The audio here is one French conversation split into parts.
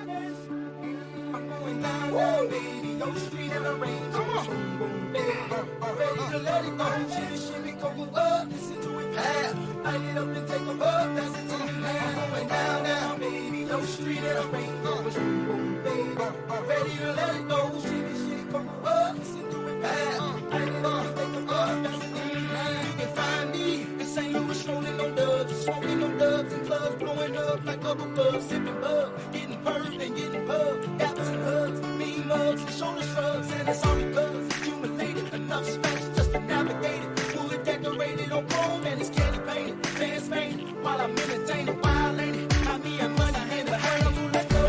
I'm going down, down, baby, on the street in the rain. Come on, boom, boom, baby, ready to let it go. Shimmy, shimmy, come up, listen to it clap. Light it up and take a puff, that's it to me now. I'm going down, down, baby, on the street in the rain. Boom, boom, baby, ready to let it go. Shimmy, shimmy, come up, listen to it clap. Light it up and take a puff, that's it to me now. You can find me in St. Louis, strolling on dubs, smoking on dubs and clubs, blowing up like bubble buzz, sipping bug, getting purred and getting pub, gaps and hugs, mean mugs and shoulder shrugs, and it's all because accumulated enough space just to navigate it. Wood decorated on chrome and it's candy painted, fans fainted while I'm entertaining. Wild ain't it? How me and money hand behind you let go.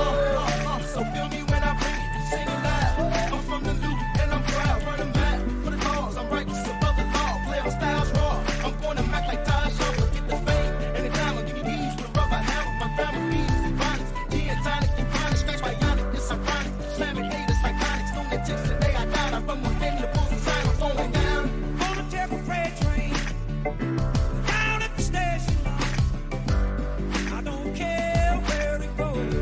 So feel me when I bring it, sing it loud. I'm from the loop and I'm proud, running back for the cause. I'm righteous above the law, play my styles raw. I'm going to Mac like Taj Shaw, forget the fame and the diamond. Give me these with a rubber hammer, my grandma bees and bonnets, gin and tonic and chronic, scratch bionic, it's ironic, slamming haters like conics, lunatics. The day I died, I run more than the bulls inside. I'm going down on the Temple freight train, down at the station. I don't care where it goes.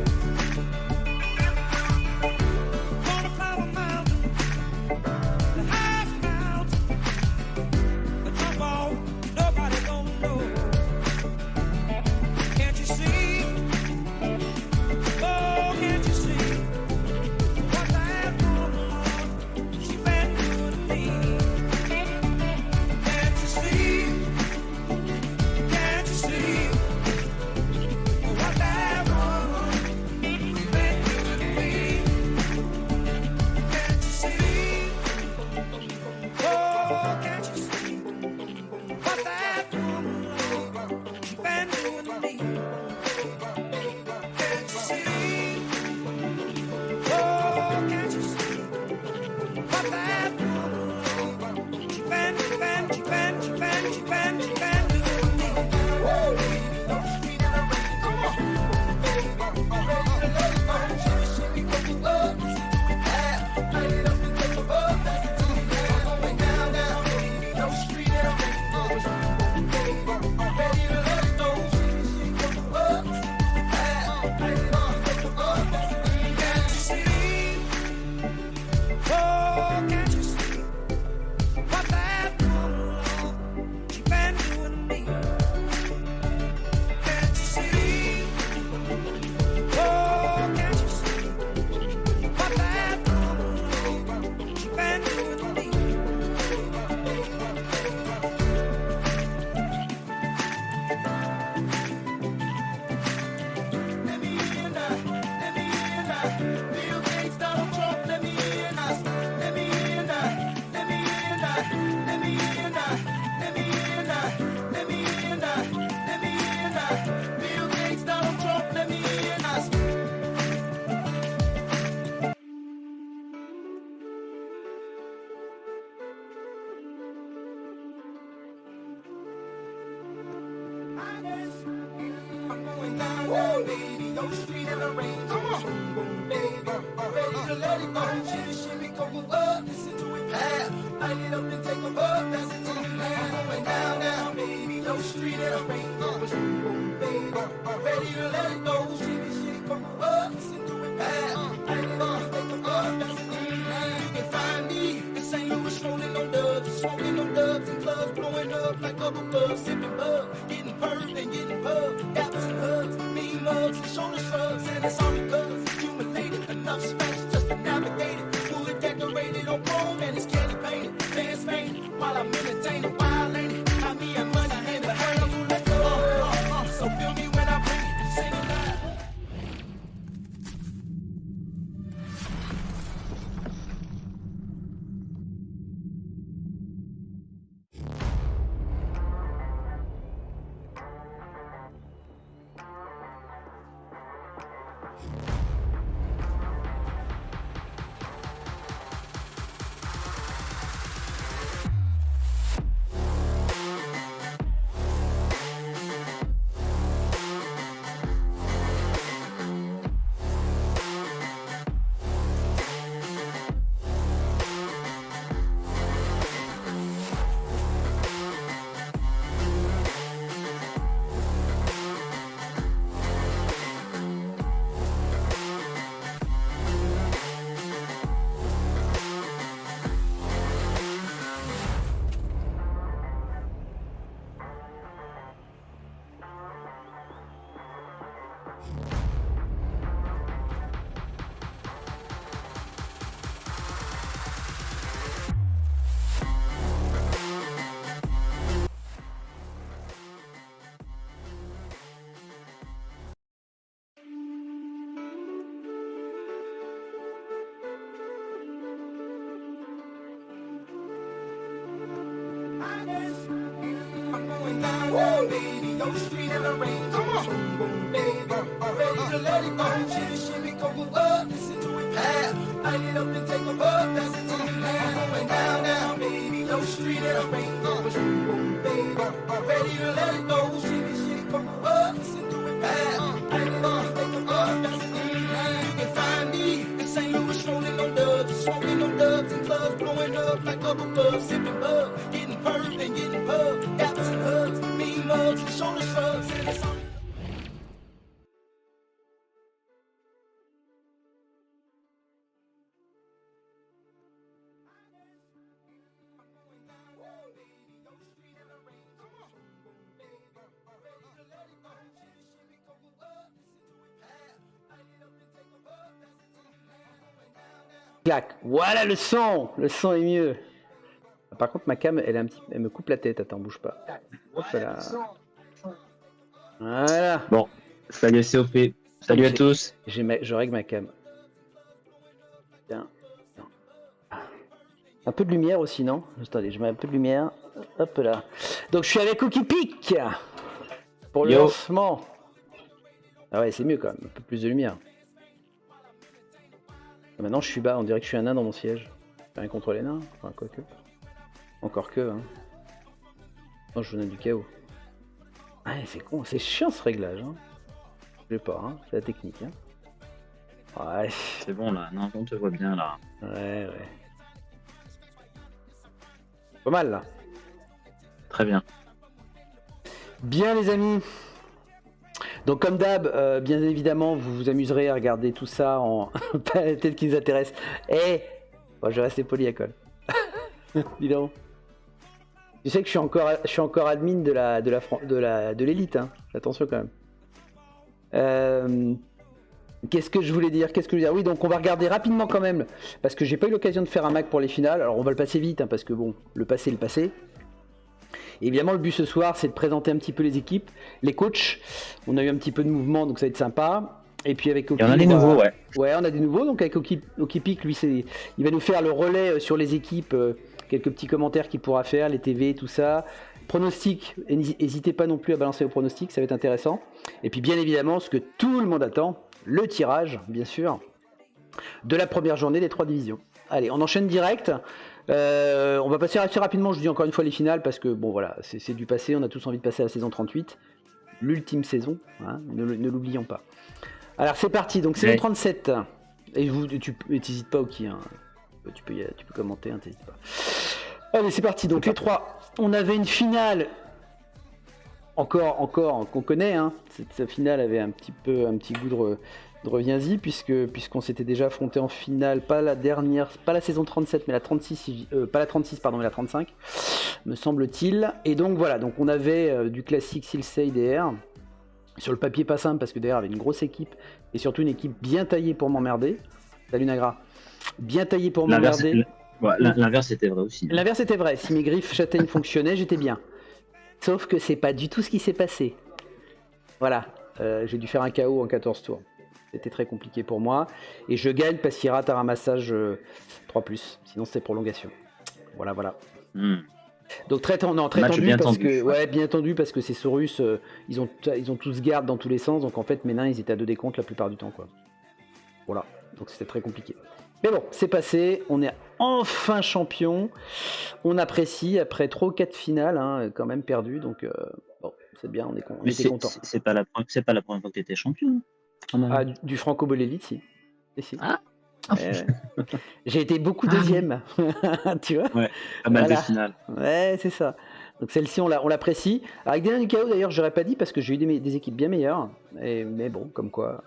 Gonna climb a mountain, the highest mountain, but jump off, nobody gonna know. Can't you see? Oh, can't you see what that woman, she been doing to me? Can't you see? Can't you see what that woman, she been doing to me? Can't you see? Oh, can't you see what that woman, she been doing to me? Can't you see? Oh, can't you see what that woman, she been doing to me? Woo! On the street in the rain, come on, baby, ready to let it go. Shimmy, shimmy, come up, listen to it clap. Light it up and take a puff, that's it to me now. I'm going down, down, baby, on the street in the rain. Baby, ready to let it go. Shimmy, shimmy, come up, listen to it clap. Light it up and take a puff, that's it to me now. Can't you see? Oh, can't you see what that woman, she been doing to me? Can't you see? Oh, can't you see what that woman, she been doing to me? Let me in now, let me in now. Bill Gates, Donald Trump, let me in now. Let me in now, let me in now. Let me in now, let me in now. Let me in now, let me in now. Bill Gates, Donald Trump, let me in now. I'm going down, down, baby, on the street in the rain. Come on, boom, boom, baby, ready to let it go. Shimmy, shimmy, come up, listen to it clap. Light it up and take a puff, that's it to me now. I'm going down, down, baby, on the street in the rain. Boom, boom, baby, ready to let it go. Shimmy, shimmy, come up, listen to it clap. Light it up and take a puff, that's it to me now. You can find me in St. Louis, strolling on dubs, smoking on dubs and clubs, blowing up like bubble buzz, sipping bug, getting purred and getting pub, gaps and hugs, mean mugs and shoulder shrugs, and it's all because accumulated enough space just to navigate it. Wood decorated on chrome and it's candy painted, fans fainted while I'm entertaining. Wild ain't it? How me and money hand behind you let go. So feel me when I bring it, sing it loud. down, down, baby. Your street and the rain. Come on. Boom, boom, baby. Ready to let it go. Shimmy, shimmy, go up. Listen to it clap. Light it up and take a puff. That's it till you land. Going down, down, baby. Your street and the rain. Boom, boom, baby. Ready to let it go. Shimmy, shimmy, go up. Listen to it clap. Light it up and take a puff. That's it till you land. You can find me in St. Louis, strolling on dubs, smoking on dubs and clubs, blowing up like bubble bubs, sipping bub, getting perked and getting pubbed, gaps and hugs, mean mugs and shoulder shrugs. And it's on. Clac. Voilà le son est mieux. Par contre ma cam elle me coupe la tête, attends, bouge pas. Hop là. Voilà. Bon, salut COP, salut à tous. Je règle ma cam. Tiens. Un peu de lumière aussi, non? Attendez, je mets un peu de lumière. Hop là. Donc je suis avec Cookie Peak pour le lancement. Ah ouais, c'est mieux quand même, un peu plus de lumière. Maintenant je suis bas, on dirait que je suis un nain dans mon siège. Rien contre les nains, enfin quoique. Encore que, hein. Non, je venais du chaos. Ah, c'est con, c'est chiant ce réglage, hein. Je sais pas, hein, c'est la technique, hein. Ouais. C'est bon là, non, on te voit bien là. Ouais. Pas mal là. Très bien. Bien les amis. Donc comme d'hab, bien évidemment, vous vous amuserez à regarder tout ça en tel qu'il nous intéresse. Et bon, je vais rester poli à colle. Dis donc. Tu sais que je suis encore admin de l'élite, hein. Attention quand même. Qu'est-ce que je voulais dire? Oui, donc on va regarder rapidement quand même, parce que j'ai pas eu l'occasion de faire un Mac pour les finales. Alors on va le passer vite, hein, parce que bon, le passé est le passé. Et évidemment, le but ce soir, c'est de présenter un petit peu les équipes, les coachs. On a eu un petit peu de mouvement, donc ça va être sympa. Et puis avec Oki, on a des nouveaux, ouais. Ouais, on a des nouveaux. Donc avec Oki Peak, lui, il va nous faire le relais sur les équipes, quelques petits commentaires qu'il pourra faire, les TV, tout ça. Pronostics, n'hésitez pas non plus à balancer vos pronostics, ça va être intéressant. Et puis bien évidemment, ce que tout le monde attend, le tirage, bien sûr, de la première journée des 3 divisions. Allez, on enchaîne direct. On va passer assez rapidement, je dis encore une fois les finales, parce que bon voilà, c'est du passé, on a tous envie de passer à la saison 38, l'ultime saison, hein, ne l'oublions pas. Alors c'est parti, donc saison 37, et tu n'hésites pas Oki, hein. Tu peux commenter, hein, t'hésites pas. Allez c'est parti, donc les 3, on avait une finale, encore qu'on connaît, hein. Cette finale avait un petit goût de reviens-y, puisqu'on s'était déjà affronté en finale, pas la saison 37, mais la 36, pas la 36, pardon, mais la 35, me semble-t-il. Et donc voilà, donc on avait du classique Silsei DR, sur le papier pas simple, parce que DR avait une grosse équipe, et surtout une équipe bien taillée pour m'emmerder. Salut Nagra. Bien taillée pour m'emmerder. L'inverse était vrai aussi. L'inverse était vrai, si mes griffes châtaignes fonctionnaient, j'étais bien. Sauf que c'est pas du tout ce qui s'est passé. Voilà, j'ai dû faire un KO en 14 tours. C'était très compliqué pour moi. Et je gagne parce qu'il rate un ramassage 3+. Sinon, c'est prolongation. Voilà. Donc très tendu parce que bien tendu parce que ces Saurus, ils ont tous garde dans tous les sens. Donc en fait, mes nains, ils étaient à 2 décomptes la plupart du temps, quoi. Voilà. Donc c'était très compliqué. Mais bon, c'est passé. On est enfin champion. On apprécie après 3 ou 4 finales, hein, quand même perdu. Donc bon, c'est bien. On était content. C'est pas la première fois que tu étais champion. Ah, du Franco-Bolélite, si. Ah. J'ai été beaucoup deuxième, tu vois. Ouais, pas mal de finales. Ouais, c'est ça. Donc celle-ci, on l'apprécie. Avec des nains du chaos, d'ailleurs, j'aurais pas dit parce que j'ai eu des équipes bien meilleures. Mais bon, comme quoi,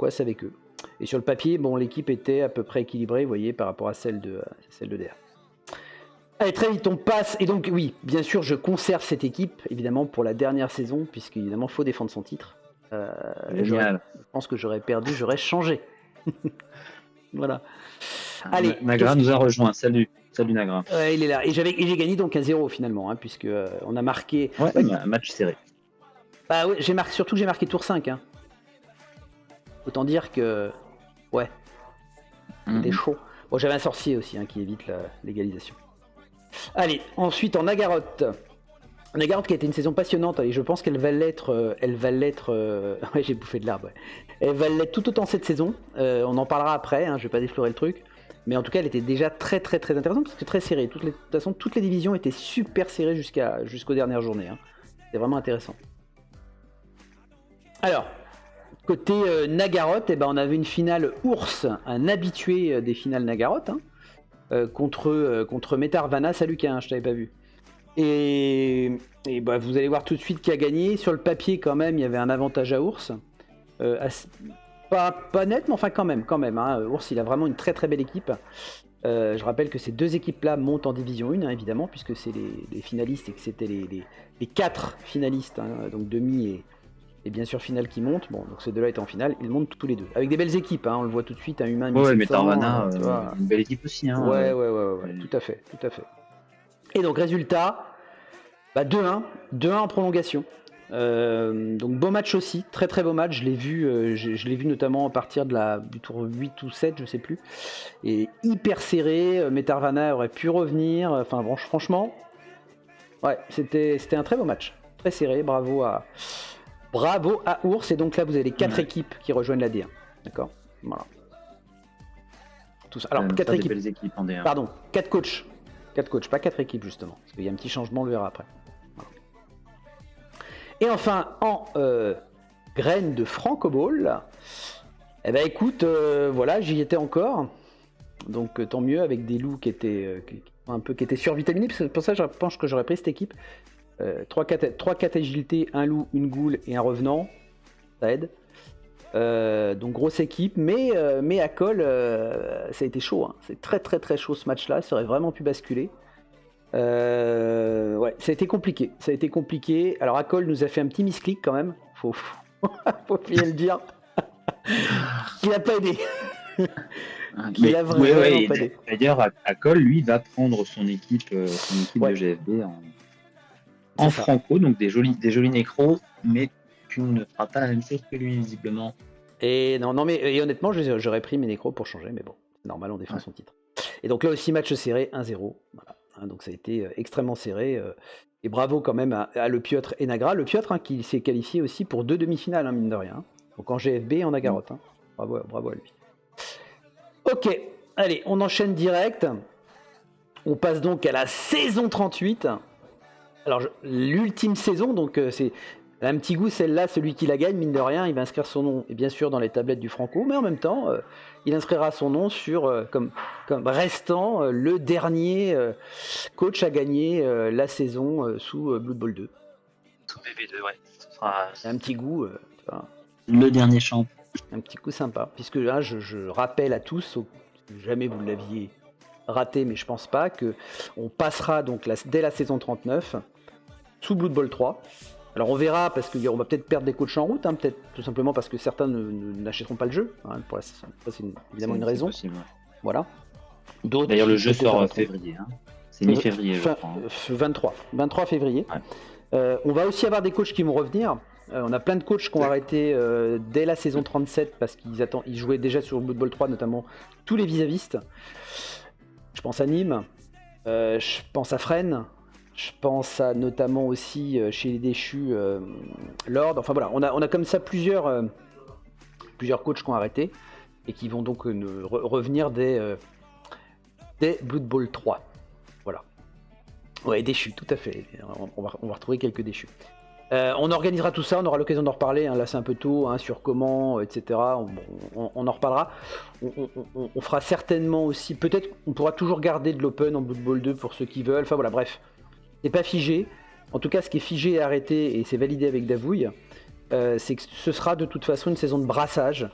c'est avec eux. Et sur le papier, bon, l'équipe était à peu près équilibrée, vous voyez, par rapport à celle de DR. Allez, très vite, on passe. Et donc, oui, bien sûr, je conserve cette équipe, évidemment, pour la dernière saison, puisqu'évidemment, il faut défendre son titre. Je pense que j'aurais perdu, j'aurais changé. Voilà. Allez, Nagra nous a rejoint. Salut Nagra. Ouais, il est là. Et j'ai gagné donc 1-0 finalement, hein, puisque on a marqué. Ouais, un match serré. Bah ouais, surtout que j'ai marqué tour 5. Hein. Autant dire que c'était chaud. Bon, j'avais un sorcier aussi, hein, qui évite l'égalisation. Allez, ensuite en Nagaroth. Nagaroth qui a été une saison passionnante et je pense qu'elle va l'être. Ouais, j'ai bouffé de l'arbre. Ouais. Elle va l'être tout autant cette saison. On en parlera après. Je vais pas déflorer le truc. Mais en tout cas, elle était déjà très très très intéressante parce que très serrée. De toute façon, toutes les divisions étaient super serrées jusqu'aux dernières journées. C'était vraiment intéressant. Alors, côté Nagaroth, on avait une finale ours, un habitué des finales Nagaroth, contre Metarvana. Salut K1, je t'avais pas vu. Et vous allez voir tout de suite qui a gagné. Sur le papier, quand même, il y avait un avantage à ours. Pas net, mais enfin quand même. Ours, il a vraiment une très très belle équipe. Je rappelle que ces deux équipes-là montent en division 1, évidemment, puisque c'est les finalistes et que c'était les 4 finalistes, donc demi et bien sûr finale qui montent. Bon, donc ces deux-là étaient en finale, ils montent tous les deux. Avec des belles équipes, on le voit tout de suite, un humain. Ouais, mais Tarvana, une belle équipe aussi. Ouais, tout à fait. Et donc résultat, 2-1 en prolongation. Donc beau match aussi, très très beau match, je l'ai vu notamment à partir du tour 8 ou 7, je sais plus, et hyper serré. Metarvana aurait pu revenir, enfin bon, franchement, ouais, c'était un très beau match, très serré, bravo à Ours. Et donc là vous avez les 4 équipes qui rejoignent la D1, d'accord, voilà. Tout ça. Alors 4 équipes en D1. Pardon, 4 coachs, pas 4 équipes justement, parce qu'il y a un petit changement, on le verra après. Et enfin, en graines de Franco-Ball, écoute, voilà, j'y étais encore. Donc tant mieux, avec des loups qui étaient survitaminés. C'est pour ça que je pense que j'aurais pris cette équipe. 3-4 agilité, un loup, une goule et un revenant. Ça aide. Donc grosse équipe, mais à Col, ça a été chaud. C'est très très très chaud ce match-là. Ça aurait vraiment pu basculer. Ouais, ça a été compliqué. Alors Akol nous a fait un petit misclick quand même. Faut bien le dire. Il a pas aidé. Il a vraiment pas aidé. D'ailleurs, Akol, lui, va prendre son équipe de GFB en franco, donc des jolis nécros, mais tu ne feras pas la même chose que lui visiblement. Et mais honnêtement, j'aurais pris mes nécros pour changer, mais bon, c'est normal, on défend son titre. Et donc là aussi match serré, 1-0. Voilà. Donc ça a été extrêmement serré. Et bravo quand même à Le Piotr et Nagra. Le Piotr qui s'est qualifié aussi pour 2 demi-finales, mine de rien. Donc en GFB et en Nagaroth. Bravo à lui. Ok, allez, on enchaîne direct. On passe donc à la saison 38. Alors l'ultime saison, donc c'est un petit goût celle-là, celui qui la gagne, mine de rien, il va inscrire son nom, et bien sûr dans les tablettes du Franco, mais en même temps, il inscrira son nom sur comme restant le dernier coach à gagner la saison sous Blood Bowl 2. Sous BB2, ouais. Ce sera un petit goût. Le dernier champ. Un petit coup sympa, puisque là, je rappelle à tous, si jamais vous l'aviez raté, mais je pense pas, que on passera donc dès la saison 39 sous Blood Bowl 3. Alors on verra, parce qu'on va peut-être perdre des coachs en route, peut-être tout simplement parce que certains n'achèteront pas le jeu. Ça, c'est évidemment une raison. Possible. Voilà. D'ailleurs, le jeu sort en février. C'est mi-février, je crois. 23 février. Ouais. On va aussi avoir des coachs qui vont revenir. On a plein de coachs qui ont arrêté dès la saison 37 parce qu'ils jouaient déjà sur Blood Bowl 3, notamment tous les vis-à-vistes. Je pense à Nîmes, je pense à Fresnes. Je pense à notamment aussi chez les déchus Lord. Enfin voilà, on a comme ça plusieurs coachs qui ont arrêté et qui vont donc revenir dès Blood Bowl 3. Voilà. Ouais, déchus, tout à fait. On va retrouver quelques déchus. On organisera tout ça, on aura l'occasion d'en reparler. Là, c'est un peu tôt sur comment, etc. On en reparlera. On fera certainement aussi. Peut-être on pourra toujours garder de l'open en Blood Bowl 2 pour ceux qui veulent. Enfin voilà, bref. C'est pas figé. En tout cas, ce qui est figé et arrêté, et c'est validé avec Davouille, c'est que ce sera de toute façon une saison de brassage,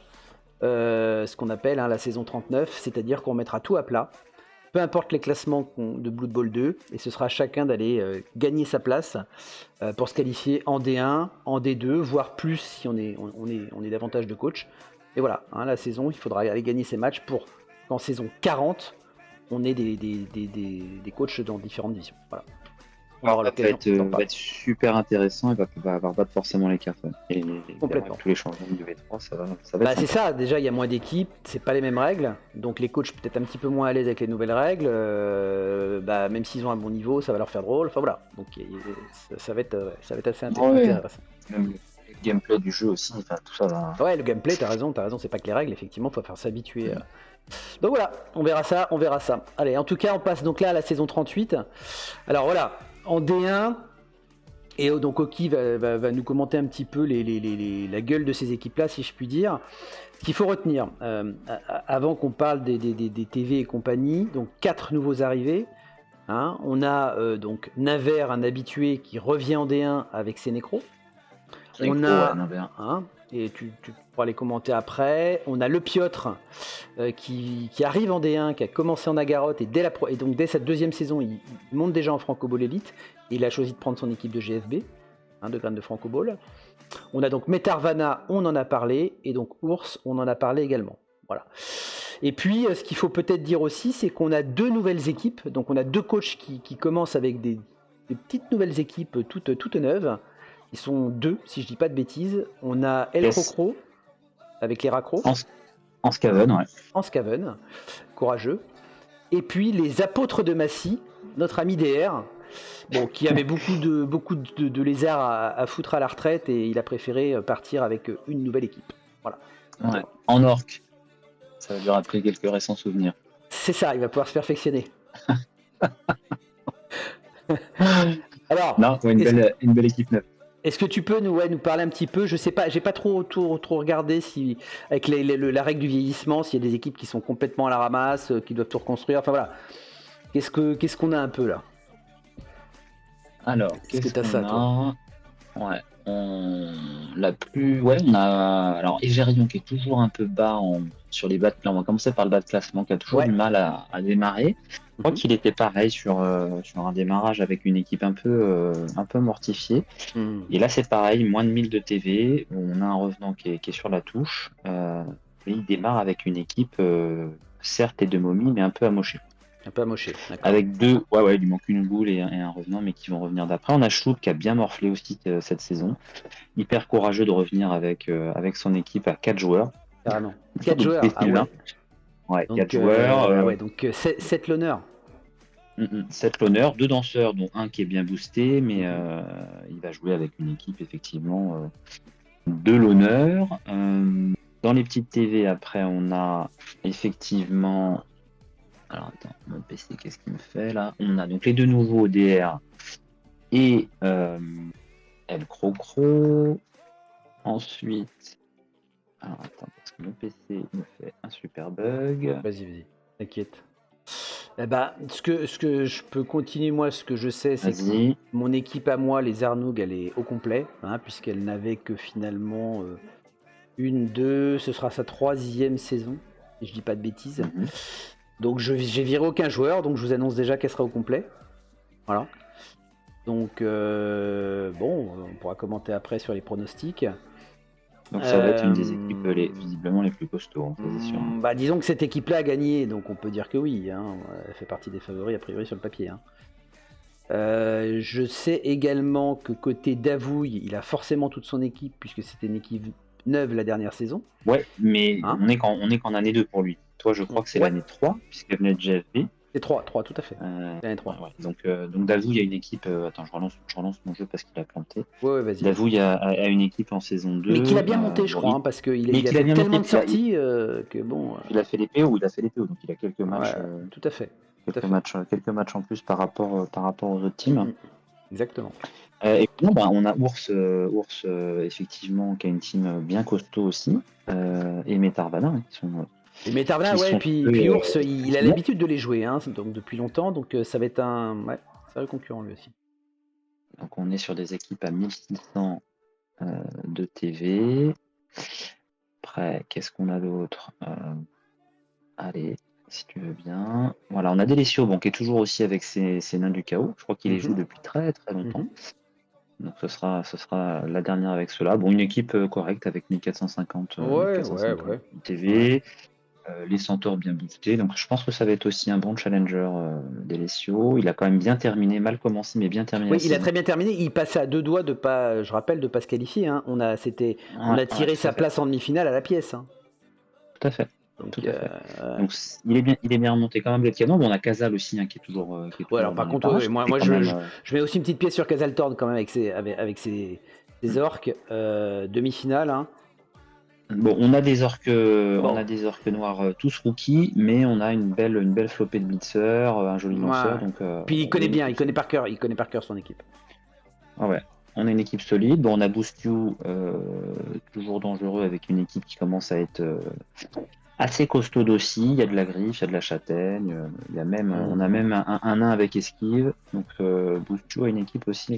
ce qu'on appelle la saison 39, c'est-à-dire qu'on mettra tout à plat, peu importe les classements de Blood Bowl 2, et ce sera à chacun d'aller gagner sa place pour se qualifier en D1, en D2, voire plus si on est davantage de coachs. Et voilà, la saison, il faudra aller gagner ses matchs pour qu'en saison 40, on ait des coachs dans différentes divisions. Voilà. on aura l'occasion d'en va parler. être super intéressant et va avoir battre forcément les cartes. Ouais. Et Complètement. avec tous les changements du V3, ça va Bah, être c'est sympa. ça, déjà il y a moins d'équipes, c'est pas les mêmes règles, donc les coachs peut-être un petit peu moins à l'aise avec les nouvelles règles, bah, même s'ils ont un bon niveau, ça va leur faire drôle, enfin voilà, donc ça va être assez Ouais. intéressant. Même le gameplay du jeu aussi, enfin, tout ça va. Ouais, le gameplay, t'as raison, c'est pas que les règles, effectivement, faut faire s'habituer. Donc voilà, on verra ça. Allez, en tout cas, on passe donc là à la saison 38. Alors voilà, en D1, et donc Oki va nous commenter un petit peu la gueule de ces équipes-là, si je puis dire. Ce qu'il faut retenir, avant qu'on parle des TV et compagnie, donc 4 nouveaux arrivés. Hein, on a donc Naver, un habitué qui revient en D1 avec ses nécros. On a, hein, et tu pourras les commenter après. On a le Piotr qui arrive en D1, qui a commencé en Agaroth et donc dès cette deuxième saison, il monte déjà en Franco Ball Elite. Et il a choisi de prendre son équipe de GFB, hein, de graines de Franco Ball. On a donc Metarvana, on en a parlé, et donc Ours, on en a parlé également. Voilà. Et puis, ce qu'il faut peut-être dire aussi, c'est qu'on a 2 nouvelles équipes. Donc, on a 2 coachs qui commencent avec des petites nouvelles équipes toutes neuves. Ils sont 2, si je dis pas de bêtises. On a El Crocro avec les Racros. En Skaven, ouais. En Skaven, courageux. Et puis les apôtres de Massy, notre ami DR, bon, qui avait beaucoup de lézards à foutre à la retraite et il a préféré partir avec une nouvelle équipe. Voilà. Ouais. En orc. Ça va lui rappeler quelques récents souvenirs. C'est ça, il va pouvoir se perfectionner. Alors, non, une belle équipe neuve. Est-ce que tu peux nous parler un petit peu? Je sais pas, j'ai pas trop regardé si avec la règle du vieillissement, s'il y a des équipes qui sont complètement à la ramasse, qui doivent tout reconstruire. Enfin voilà. Qu'est-ce qu'on a un peu là? Alors, qu'est-ce que t'as ça, toi? Ouais, on a alors Egerion qui est toujours un peu bas sur les bas de classement. On va commencer par le bas de classement qui a toujours du mal à démarrer. Je crois qu'il était pareil sur un démarrage avec une équipe un peu mortifiée. Et là c'est pareil, moins de 1000 de TV. On a un revenant qui est sur la touche. Et il démarre avec une équipe certes et de momies mais un peu amochée. Un peu amoché, d'accord. Avec 2, il lui manque une boule et un revenant, mais qui vont revenir d'après. On a Schloup qui a bien morflé aussi cette saison. Hyper courageux de revenir avec son équipe à 4 joueurs. Carrément. 4 joueurs, ah ouais. Ouais, 4 joueurs. Donc 7 l'honneur. 7 l'honneur, 2 danseurs, dont un qui est bien boosté, mais il va jouer avec une équipe, effectivement, de l'honneur. Dans les petites TV, après, on a effectivement... Alors attends, mon PC, qu'est-ce qu'il me fait là? On a donc les 2 nouveaux DR et El Crocro. Ensuite, alors attends, parce que mon PC me fait un super bug. Vas-y, t'inquiète. Eh ben, ce que je peux continuer, moi, ce que je sais, c'est que mon équipe à moi, les Arnoug, elle est au complet, hein, puisqu'elle n'avait que finalement ce sera sa 3e saison, si je dis pas de bêtises. Donc j'ai viré aucun joueur, donc je vous annonce déjà qu'elle sera au complet. Voilà. Donc bon, on pourra commenter après sur les pronostics. Donc ça va être une des équipes visiblement les plus costauds, c'est sûr. Bah disons que cette équipe-là a gagné, donc on peut dire que oui. Hein, elle fait partie des favoris a priori sur le papier. Hein. Je sais également que côté Davouille, il a forcément toute son équipe puisque c'était une équipe neuve la dernière saison. Ouais, mais hein, on est qu'en année 2 pour lui. Toi, je crois que c'est l'année 3, puisqu'elle venait de GFB. C'est 3, tout à fait. L'année 3. Ouais. Donc Davouille a une équipe... attends, je relance mon jeu parce qu'il a planté. Ouais, vas-y. Davouille a une équipe en saison 2. Mais qu'il a bien monté, je crois, hein, parce qu'il a fait tellement de sorties que bon... Il a fait les PO, donc il a quelques matchs... tout à fait. Quelques matchs en plus par rapport aux autres teams. Exactement. Et puis on a Ours effectivement, qui a une team bien costaud aussi, et Metarvana, qui sont... Et Metarvana, ouais, puis Ours, il a l'habitude de les jouer, hein, donc depuis longtemps, donc ça va être un sérieux concurrent lui aussi. Donc on est sur des équipes à 1600 de TV. Après, qu'est-ce qu'on a d'autre? Allez, si tu veux bien. Voilà, on a Delicio, qui est toujours aussi avec ses nains du chaos. Je crois qu'il les joue depuis très très longtemps. Donc ce sera la dernière avec cela. Bon, une équipe correcte avec 1450 TV. les Centaures bien boostés. Donc je pense que ça va être aussi un bon challenger d'Alessio. Il a quand même bien terminé, mal commencé, mais bien terminé. Oui, la il a saison. très bien terminé. Il passait à 2 doigts de pas, je rappelle, de pas se qualifier. Hein. On a tiré Ouais, tout à fait. sa place en demi-finale à la pièce. Hein. Tout à fait. Donc, Tout à fait. Donc il est bien remonté quand même le canon. Bon, on a Casal aussi qui est toujours. ouais, alors dans par les contre, parages. moi Mais quand même, je mets aussi une petite pièce sur Casaltorn quand même avec ses orques demi-finale. Hein. bon, on a des orques noirs tous rookies, mais on a une belle flopée de blitzers, un joli lanceur. Ouais. Donc, Puis il connaît une bien, équipe il connaît par cœur son équipe. Ah ouais. On a une équipe solide. Bon, on a Boost You, toujours dangereux avec une équipe qui commence à être assez costaud aussi. Il y a de la griffe, il y a de la châtaigne. Il y a même, on a même un nain avec esquive. Donc Boost You a une équipe aussi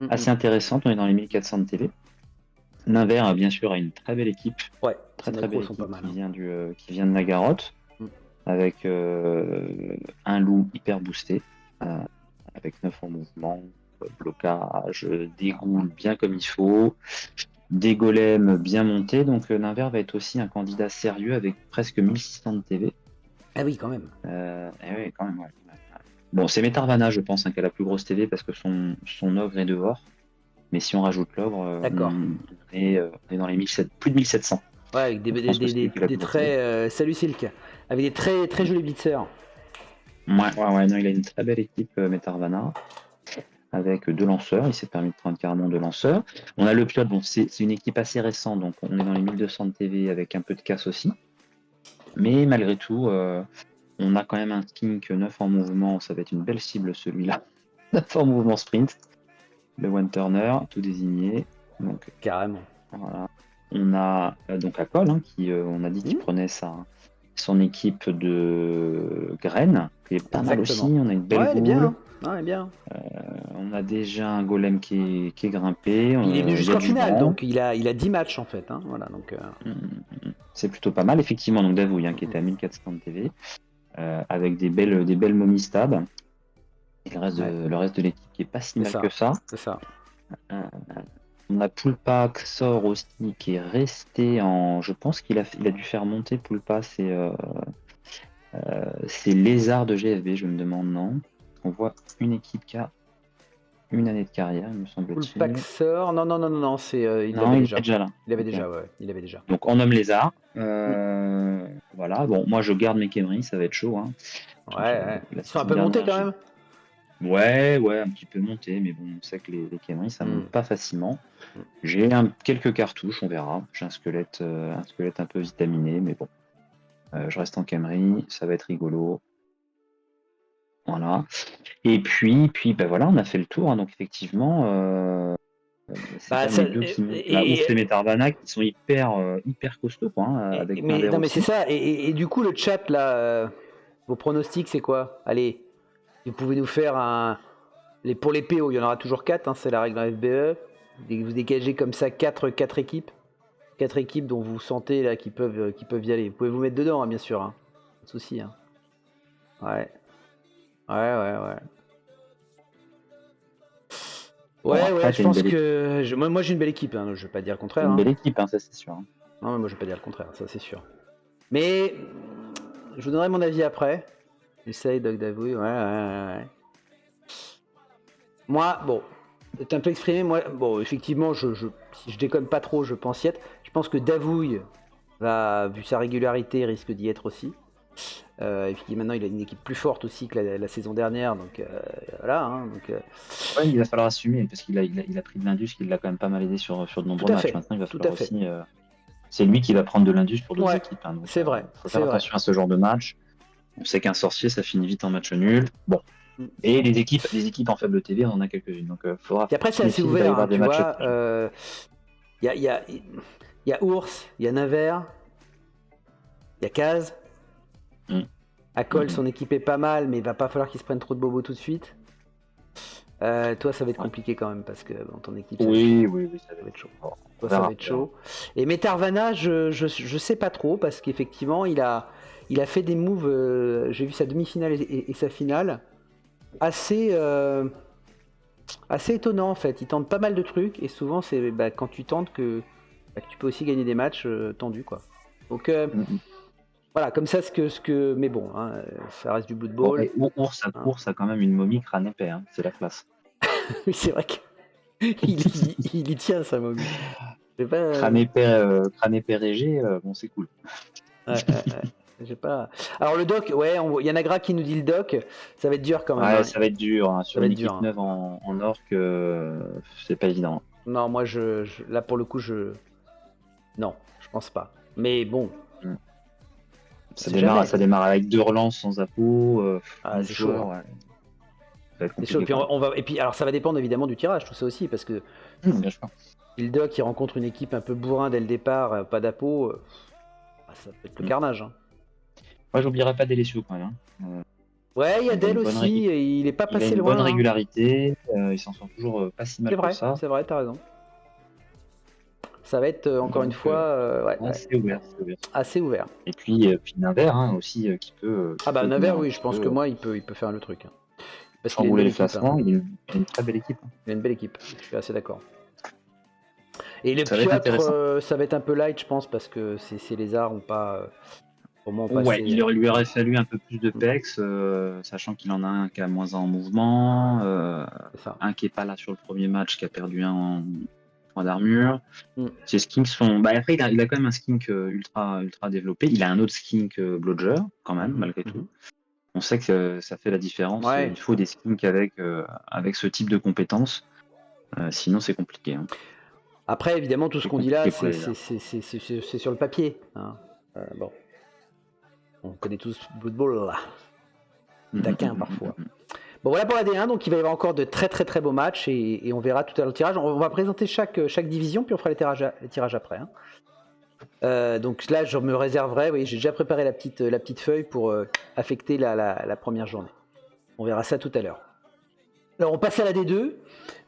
assez intéressante. On est dans les 1400 de TV. Nainvert, bien sûr, a une très belle équipe. Ouais, Très les très belle gros sont équipe pas mal. qui vient de Nagaroth. Avec un loup hyper boosté. Avec 9 en mouvement. Blocage, des ghouls bien comme il faut, des golems bien montés. Donc Nainvert va être aussi un candidat sérieux avec presque 1600 de TV. Ah oui, quand même. Oui, quand même, ouais. Bon, c'est Metarvana, je pense, qui a la plus grosse TV parce que son ogre est dehors. Mais si on rajoute l'ogre, D'accord. on est dans les plus de 1700. Ouais, avec des traits. Salut Silk. Avec des très très jolis blitzers. Ouais, non, il a une très belle équipe, Metarvana. Avec 2 lanceurs, il s'est permis de prendre carrément 2 lanceurs. On a le pilote, bon, c'est une équipe assez récente, donc on est dans les 1200 de TV avec un peu de casse aussi. Mais malgré tout, on a quand même un skink 9 en mouvement, ça va être une belle cible celui-là. 9 en mouvement sprint, le one turner, tout désigné. Donc, carrément. Voilà. On a donc Akol, qui on a dit qu'il prenait son équipe de graines, qui est pas mal aussi. On a une belle elle est bien. Hein. Ouais, elle est bien. On a déjà un golem qui est grimpé. Il est venu jusqu'en finale, donc il a 10 matchs en fait. Hein, voilà, donc, c'est plutôt pas mal, effectivement. Donc Davouille, qui était à 1400 de TV, avec des belles momies stab. Et le reste de l'équipe qui est pas si mal que ça. C'est ça. On a Poulpa Xor aussi qui est resté en. Je pense qu'il a dû faire monter Poulpa c'est Lézard de GFB, je me demande, non. On voit une équipe qui a une année de carrière, il me semble-t-il. Poulpa Xor, non, c'est. Il était déjà là. Il avait déjà, ouais. Il avait déjà. Donc on nomme Lézard. Voilà, bon, moi je garde mes Khemri, ça va être chaud. Hein. Ouais. Ils sont un peu montés quand même. Ouais, un petit peu monté, mais bon, on sait que les Khemri, ça monte pas facilement. J'ai quelques cartouches, on verra. J'ai un squelette un peu vitaminé, mais bon. Je reste en Khemri, ça va être rigolo. Voilà. Et puis voilà, on a fait le tour. Hein, donc effectivement, c'est les deux qui montent. La Ours et Metarvana qui sont hyper costauds, quoi. Hein, mais c'est ça. Et du coup, le chat là, vos pronostics, c'est quoi? Allez. Vous pouvez nous faire pour les PO, il y en aura toujours 4, hein, c'est la règle dans FBE. Vous dégagez comme ça 4 équipes. 4 équipes dont vous sentez là qui peuvent y aller. Vous pouvez vous mettre dedans, hein, bien sûr. Hein. Pas de souci. Hein. Ouais. Ouais, je pense que. Moi j'ai une belle équipe, hein, je vais pas dire le contraire. Une belle équipe, hein, ça c'est sûr. Hein. Non, mais moi je vais pas dire le contraire, ça c'est sûr. Mais je vous donnerai mon avis après. Essaye, Doc Davouille, ouais. Moi, bon, t'es un peu exprimé, moi, bon, effectivement, si je déconne pas trop, je pense y être. Je pense que Davouille, vu sa régularité, risque d'y être aussi. Et puis maintenant, il a une équipe plus forte aussi que la saison dernière, donc voilà. Hein, ouais, il va falloir assumer, parce qu'il a pris de l'Indus, il l'a quand même pas mal aidé sur de nombreux matchs. Maintenant, il va falloir aussi... c'est lui qui va prendre de l'Indus pour d'autres équipes. Hein, c'est vrai. Il faut faire attention à ce genre de match. On sait qu'un sorcier, ça finit vite en match nul. Bon. Et les équipes en faible TV, on en a quelques-unes. Donc, faudra. Et après, c'est assez ouvert. Hein, tu vois, il y a Ours, il y a Naver, il y a Kaz. Akol, son équipe est pas mal, mais il va pas falloir qu'il se prenne trop de bobos tout de suite. Toi, ça va être compliqué quand même parce que ton équipe. Oui, ça va être chaud. Toi, ça va être chaud. Et Metarvana, je sais pas trop parce qu'effectivement, il a fait des moves. J'ai vu sa demi-finale et sa finale assez étonnant en fait. Il tente pas mal de trucs et souvent c'est quand tu tentes que tu peux aussi gagner des matchs tendus quoi. Donc Voilà, comme ça, mais bon, hein, ça reste du Blood Bon, Bowl. et Ours a quand même une momie crâne épais, hein. C'est la classe. Oui, c'est vrai qu'il y tient, ça, Moby. J'ai pas, Crâne épais régé, bon, c'est cool. j'ai pas. Alors le doc, ouais, il y en a Gra qui nous dit le doc, ça va être dur quand même. Ouais, hein. ça va être dur, hein. Sur va une être équipe dur, hein. neuve en orc, c'est pas évident. Non, moi, là pour le coup, non, je pense pas. Mais bon, Ça C'est jamais. démarre avec 2 relances sans appo, Ah, 11 c'est chaud, joueurs, ouais. Ça va être c'est chaud. compliqué. Et puis, alors ça va dépendre évidemment du tirage, tout ça aussi, parce que Bien sûr. si le doc il rencontre une équipe un peu bourrin dès le départ, pas d'appôt, ça peut être le carnage. hein. Moi, j'oublierai pas Delesio quand même, hein. Ouais, il y a Il a Del une bonne aussi, il est pas Il a passé une loin. bonne hein. régularité, il s'en sort toujours pas si mal que ça. C'est vrai, t'as raison. Ça va être encore une fois ouais, C'est ouvert. assez ouvert. Et puis Naver, hein, aussi, qui peut. Ah bah qui peut Naver, tenir un oui, petit je pense peu, que moi il peut faire le truc. hein. Parce qu'il a une chambouler belle les équipe, hein. classements, il a une très belle équipe. Il a une belle équipe, je suis assez d'accord. Et le Ça va être Piotr, intéressant. ça va être un peu light, je pense, parce que ces lézards ont pas. Pour moi, ont pas Ouais, assez- lui aurait fallu un peu plus de pex, sachant qu'il en a un qui a moins 1 en mouvement, C'est ça. un qui est pas là sur le premier match, qui a perdu un en point d'armure. Mm. Ses skinks sont. Bah, après, il a quand même un skink ultra développé. Il a un autre skink Blodger, quand même, malgré tout. On sait que ça fait la différence. Ouais. Il faut des skinks avec ce type de compétences. Sinon, c'est compliqué. hein. Après, évidemment, tout ce C'est qu'on dit là, compliqué pour c'est sur le papier. hein. Bon. On connaît tous Blood Bowl, là. Taquin, parfois. Bon, voilà pour la D1. Donc, il va y avoir encore de très, très, très beaux matchs et on verra tout à l'heure le tirage. On va présenter chaque division, puis on fera les tirages après. hein. Donc là, je me réserverai. Oui, j'ai déjà préparé la petite feuille pour affecter la première journée. On verra ça tout à l'heure. Alors, on passe à la D2.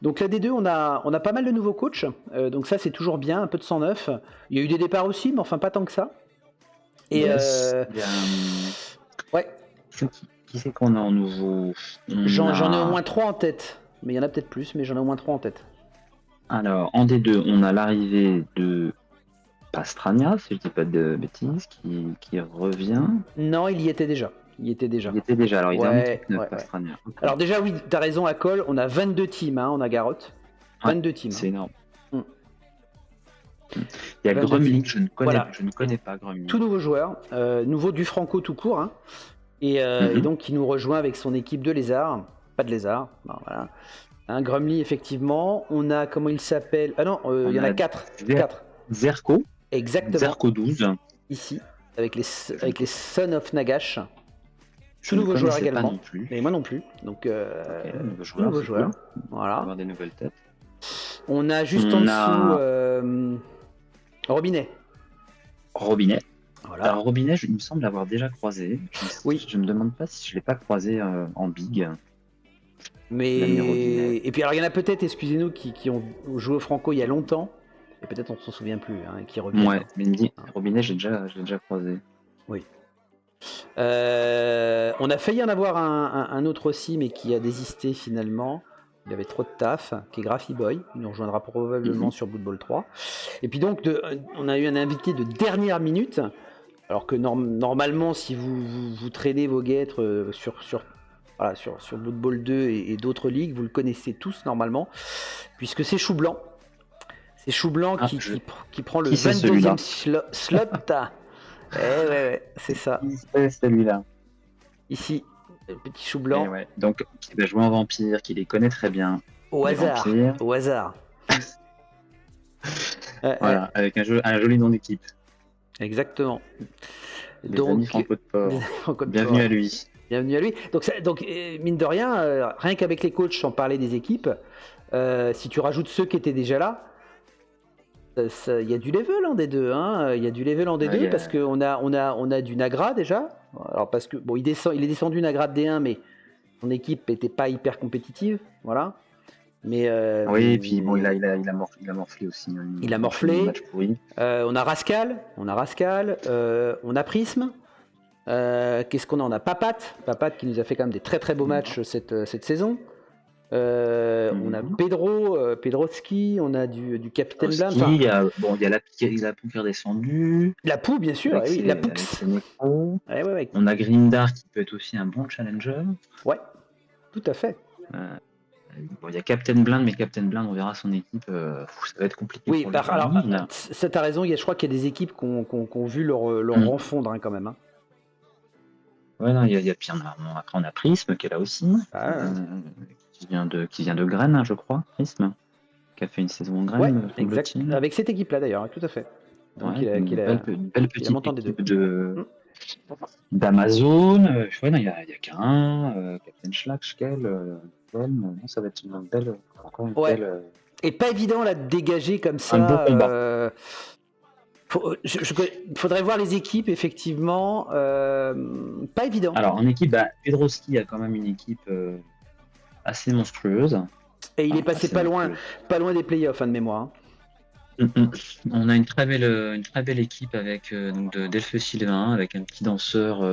Donc, la D2, on a pas mal de nouveaux coachs. Donc, ça, c'est toujours bien. Un peu de 109. Il y a eu des départs aussi, mais enfin, pas tant que ça. Et Yes. ouais. Qui c'est qu'on a en nouveau? J'en ai au moins 3 en tête. Mais il y en a peut-être plus, mais j'en ai au moins 3 en tête. Alors, en D2, on a l'arrivée de Pastrania, si je dis pas de bêtises, qui revient. Non, il y était déjà. Il Il était déjà, alors il est en équipe 9, Pastrania. Okay. Alors déjà, oui, t'as raison, à Col, on a 22 teams, on a Garotte. 22 teams. C'est énorme. Il y a Grumling, je ne connais pas Grumling. Tout nouveau joueur, nouveau du Franco tout court, et donc qui nous rejoint avec son équipe de lézards, pas de lézards, non, voilà. Grumling effectivement, on a, comment il s'appelle, ah non, il y en a 4. Zerko. Exactement. Zerko 12. Ici, avec les Sons of Nagash. Tout nouveau joueur également. Et moi non plus. Donc, nouveau joueur. Voilà. On va avoir des nouvelles têtes. On a juste en dessous Robinet. Voilà. Alors Robinet, il me semble l'avoir déjà croisé. Je me demande pas si je l'ai pas croisé en big. Mais et puis alors il y en a peut-être, excusez-nous, qui ont joué au Franco il y a longtemps et peut-être on s'en souvient plus, et qui reviennent. Ouais, mais il me dit Robinet, je l'ai déjà croisé. Oui. On a failli en avoir un autre aussi, mais qui a désisté finalement. Il avait trop de taf, qui est Graphy Boy. Il nous rejoindra probablement sur Blood Bowl 3. Et puis donc, on a eu un invité de dernière minute. Alors que normalement, si vous traînez vos guêtres sur Blood Bowl 2 et d'autres ligues, vous le connaissez tous normalement, puisque c'est Chou Blanc. C'est Chou Blanc qui prend le 22e slot. Ouais, c'est ça. C'est celui-là. Ici. Le petit Chou Blanc. Ouais. Donc, qui va jouer en vampire, qui les connaît très bien. Au hasard. Voilà, avec un joli nom d'équipe. Exactement. Donc, Franco de Port. Bienvenue à lui. Bienvenue à lui. Donc mine de rien, rien qu'avec les coachs, sans parler des équipes, si tu rajoutes ceux qui étaient déjà là, il y a du level en D2. Il y a du level en D2 parce qu'on a du Nagra déjà. Alors parce que bon, il est descendu Nagra de D1, mais son équipe n'était pas hyper compétitive, voilà. Mais oui, et puis bon, il a morflé aussi. Il a morflé. On a Rascal, on a Prisme. Qu'est-ce qu'on a ? On a Papat qui nous a fait quand même des très très beaux matchs cette saison. On a Pedroski, on a du Capitaine Blind. Aussi, Enfin, il y a la Poux qui est redescendue. la Poux, bien sûr. Avec Oui, ses- la avec Poux. ses nécros. Ouais. On a Grindar qui peut être aussi un bon challenger. Ouais, tout à fait. Il y a Captain Blind, mais Captain Blind, on verra son équipe. Ça va être compliqué Oui, pour lui. alors, ça t'as raison, je crois qu'il y a des équipes qui ont vu leur rang fondre hein, quand même. Hein. Ouais, non, il y a puis après on a Prism qui est là aussi, qui vient de Graines, hein, je crois, Prism, qui a fait une saison en Graines. Ouais, exact. Avec cette équipe-là d'ailleurs, tout à fait. Donc une belle petite montant des équipe d'Amazon. Il y a qu'un, Captain Schlack, Schkel, ça va être une belle. Et pas évident là de dégager comme ça. Un beau combat. Faudrait voir les équipes, effectivement. Pas évident. Alors, en équipe, Pedroski a quand même une équipe assez monstrueuse. Et il est passé pas loin des playoffs, de mémoire. On a une très belle équipe avec Delphes Sylvain, avec un petit danseur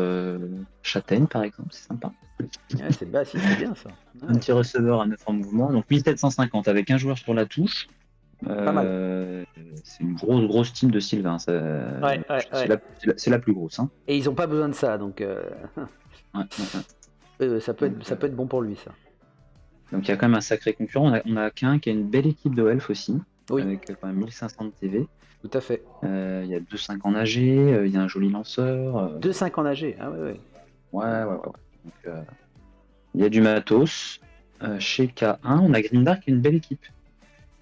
châtaigne, par exemple, c'est sympa. Ouais, c'est bien ça. Ouais. Un petit receveur à 9 en mouvement, donc 1750 avec un joueur sur la touche. Pas mal. C'est une grosse team de Sylvain. C'est la plus grosse. Hein. Et ils n'ont pas besoin de ça, donc ça peut être bon pour lui, ça. Donc il y a quand même un sacré concurrent. On a qu'un qui a une belle équipe de Elf aussi, oui. Avec quand même 1500 de TV. Tout à fait. Il y a 2-5 en AG, il y a un joli lanceur. 2-5 en AG, Ouais. Donc, il y a du matos. Chez K1, on a Grindar qui est une belle équipe.